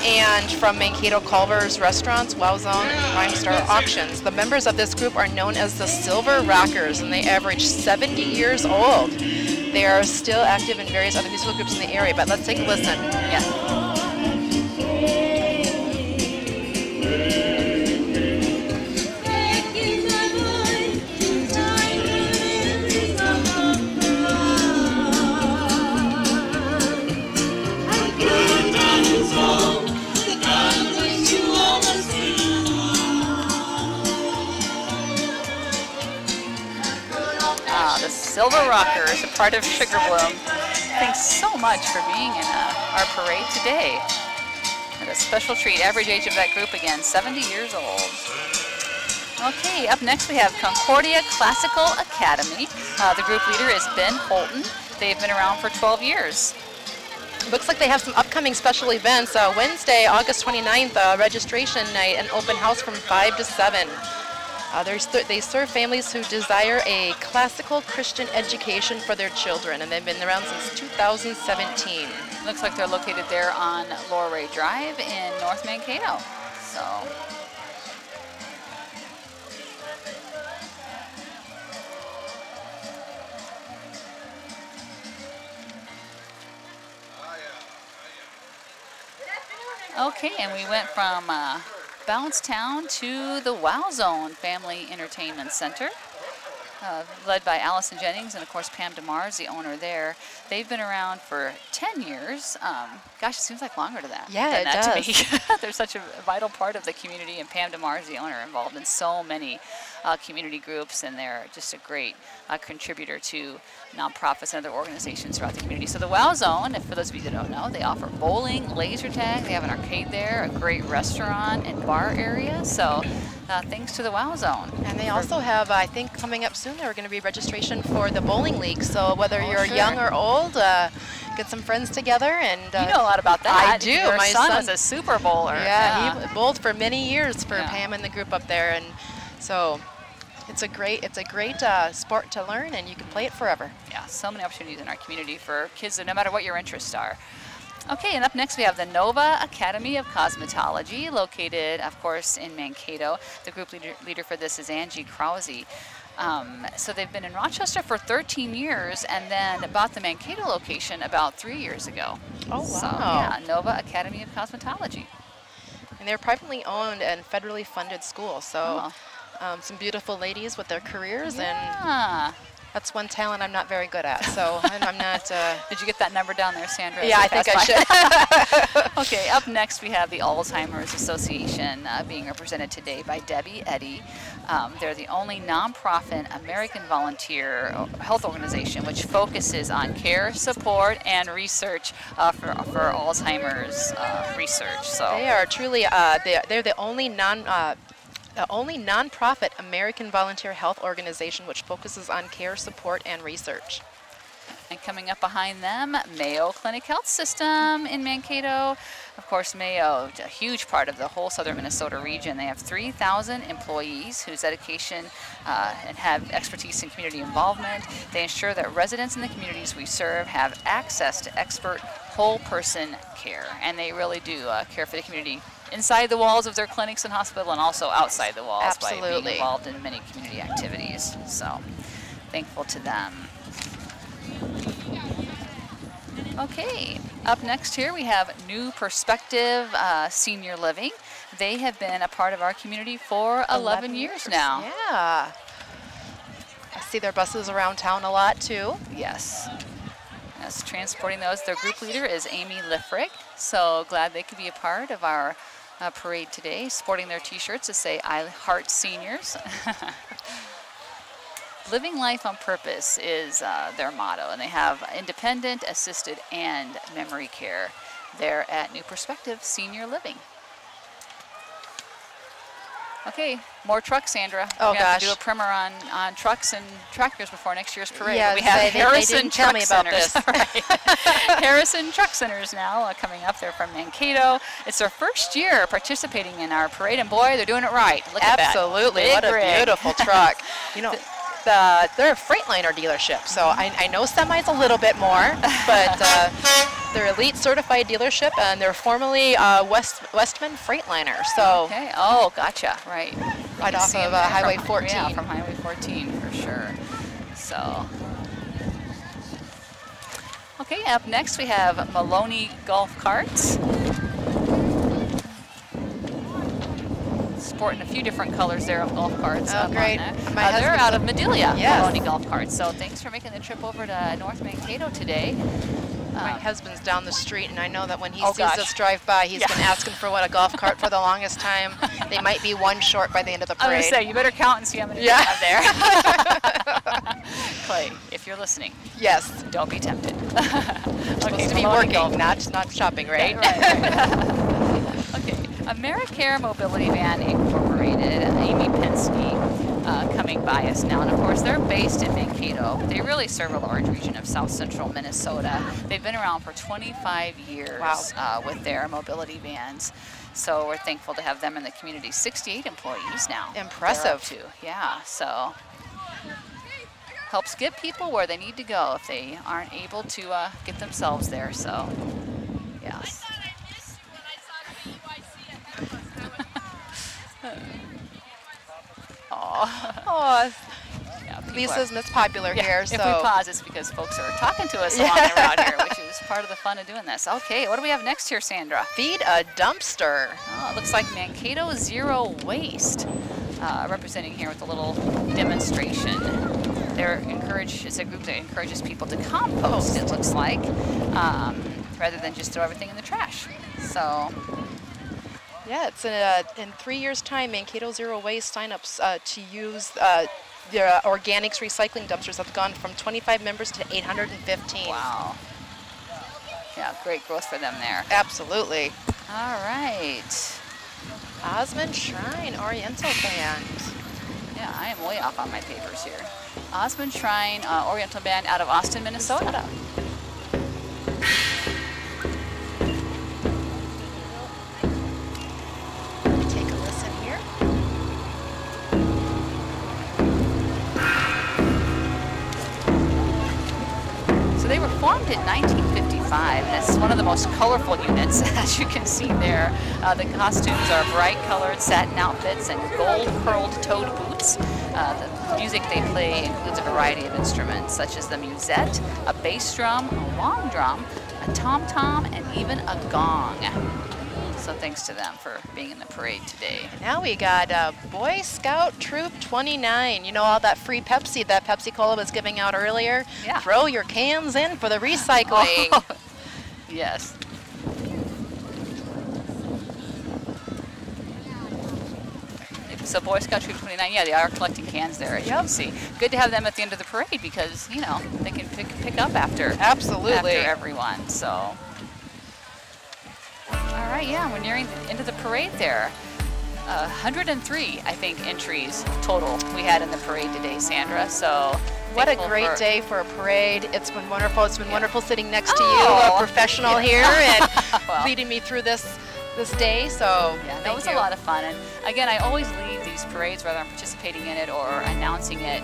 and from Mankato Culver's Restaurants, Wow Zone, and Prime Star Auctions. The members of this group are known as the Silver Rockers, and they average 70 years old. They are still active in various other musical groups in the area, but let's take a listen. Yeah. The Silver Rockers, a part of Sugar Bloom. Thanks so much for being in our parade today. And a special treat. Average age of that group again, 70 years old. Okay, up next we have Concordia Classical Academy. The group leader is Ben Holton. They've been around for 12 years. Looks like they have some upcoming special events. Wednesday, August 29th, registration night and open house from 5 to 7. They serve families who desire a classical Christian education for their children, and they've been around since 2017. Looks like they're located there on Loray Drive in North Mankato. So. Okay, and we went from Bouncetown to the Wow Zone Family Entertainment Center, led by Allison Jennings and, of course, Pam DeMars, the owner there. They've been around for 10 years. Gosh, it seems like longer to that. Yeah, it does. To me. They're such a vital part of the community, and Pam DeMars, the owner, involved in so many community groups, and they're just a great contributor to nonprofits and other organizations throughout the community. So the Wow Zone, for those of you that don't know, they offer bowling, laser tag, they have an arcade there, a great restaurant and bar area. So thanks to the Wow Zone. And they also have, I think coming up soon, there are going to be registration for the bowling league. So whether you're young or old, get some friends together. And you know a lot about that. I do. Your My son was a super bowler. Yeah, he bowled for many years for Pam and the group up there. And so it's a great sport to learn, and you can play it forever. Yeah, so many opportunities in our community for kids, no matter what your interests are. Okay, and up next we have the Nova Academy of Cosmetology, located, of course, in Mankato. The group leader for this is Angie Krause. So they've been in Rochester for 13 years and then bought the Mankato location about 3 years ago. Oh, wow. So, yeah, Nova Academy of Cosmetology. And they're privately owned and federally funded school, so some beautiful ladies with their careers, and that's one talent I'm not very good at, so I'm not... Did you get that number down there, Sandra? Yeah, I think I should. Okay, up next we have the Alzheimer's Association being represented today by Debbie Eddy. They're the only nonprofit American volunteer health organization which focuses on care, support, and research for Alzheimer's research. So they are truly, they're the only nonprofit American volunteer health organization which focuses on care, support, and research. And coming up behind them, Mayo Clinic Health System in Mankato. Of course, Mayo, a huge part of the whole southern Minnesota region. They have 3,000 employees whose dedication and have expertise in community involvement. They ensure that residents in the communities we serve have access to expert whole person care. And they really do care for the community inside the walls of their clinics and hospital, and also outside the walls by being involved in many community activities. So thankful to them. Okay, up next here we have New Perspective Senior Living. They have been a part of our community for 11 years now. Yeah. I see their buses around town a lot too. Yes. Yes, transporting those. Their group leader is Amy Liffrig. So glad they could be a part of our parade today, sporting their t-shirts that say I Heart Seniors. Living life on purpose is their motto, and they have independent, assisted, and memory care there at New Perspective Senior Living. Okay, more trucks, Sandra. Oh, we have to do a primer on trucks and tractors before next year's parade. Yeah, we have Harrison tell me about Centers. this. Harrison Truck Centers now coming up. They're from Mankato. It's their first year participating in our parade, and boy, they're doing it right. Look at that. Absolutely, what a beautiful truck. You know, they're a Freightliner dealership, so I know semis a little bit more, but they're elite certified dealership, and they're formerly Westman Freightliner. So okay. Oh, gotcha. Right. Right off of Highway 14. Yeah, from Highway 14 for sure. So. Okay, up next we have Maloney Golf Carts. Sporting a few different colors there of golf carts. Oh, great. They're out of Medelia, yes. Maloney Golf Carts. So thanks for making the trip over to North Mankato today. My husband's down the street, and I know that when he sees us drive by, he's been asking for what a golf cart for the longest time. They might be one short by the end of the parade. I was going to say, you better count and see how many you have there. Clay, if if you're listening, Yes. don't be tempted. Supposed to be Maloney working, not shopping, right? Right. Okay, AmeriCare Mobility Van Incorporated, Amy Penske, coming by us now. And of course, they're based in Mankato. They really serve a large region of south central Minnesota. They've been around for 25 years with their mobility vans. So we're thankful to have them in the community. 68 employees now. Impressive. Too. Yeah, so helps get people where they need to go if they aren't able to get themselves there. So, yes. Oh, Yeah, Lisa's Miss Popular here. If So we pause, it's because folks are talking to us along the route here, which is part of the fun of doing this. Okay, what do we have next here, Sandra? feed a dumpster. Oh, it looks like Mankato Zero Waste, representing here with a little demonstration. It's a group that encourages people to compost, it looks like, rather than just throw everything in the trash. So, Yeah, it's in 3 years' time, Mankato Zero Waste signups to use their organics recycling dumpsters have gone from 25 members to 815. wow. Yeah, great growth for them there. Absolutely. All right. Osmond Shrine Oriental Band. Yeah, I am way off on my papers here. Osmond Shrine Oriental Band out of Austin, Minnesota. Take a listen here. So they were formed in 1955, and it's one of the most colorful units, as you can see there. The costumes are bright colored satin outfits and gold pearled toed boots. The music they play includes a variety of instruments, such as the musette, a bass drum, a long drum, a tom-tom, and even a gong. So thanks to them for being in the parade today. Now we got Boy Scout Troop 29. You know all that free Pepsi that Pepsi Cola was giving out earlier? Yeah. Throw your cans in for the recycling. Oh, yes. So Boy Scout Troop 29, yeah, they are collecting cans there, as you can see. Good to have them at the end of the parade because, you know, they can pick up after, Absolutely. after everyone, so. All right, yeah, we're nearing the end of the parade there. 103, I think, entries total we had in the parade today, Sandra, so. What a thankful great for- day for a parade. It's been wonderful. It's been wonderful sitting next to you, Oh. a professional here, and Well. leading me through this day. So Yeah, that thank was you. a lot of fun. And again, I always leave these parades, whether I'm participating in it or announcing it,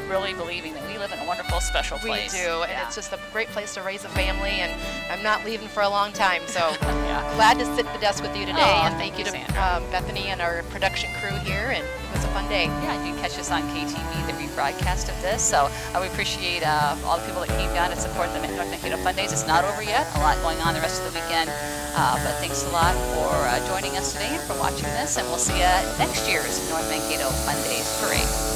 really believing that we live in a wonderful, special We place. do, and Yeah. it's just a great place to raise a family, and I'm not leaving for a long time. So Yeah. glad to sit at the desk with you today, Aw, and thank you to Sandra. Bethany and our production crew here, and it was a fun day. Yeah, you can catch us on KTV, the rebroadcast of this. So we appreciate all the people that came down to support the North Mankato Fun Days. It's not over yet. A lot going on the rest of the weekend. But thanks a lot for joining us today and for watching this. And we'll see you at next year's North Mankato Fun Days Parade.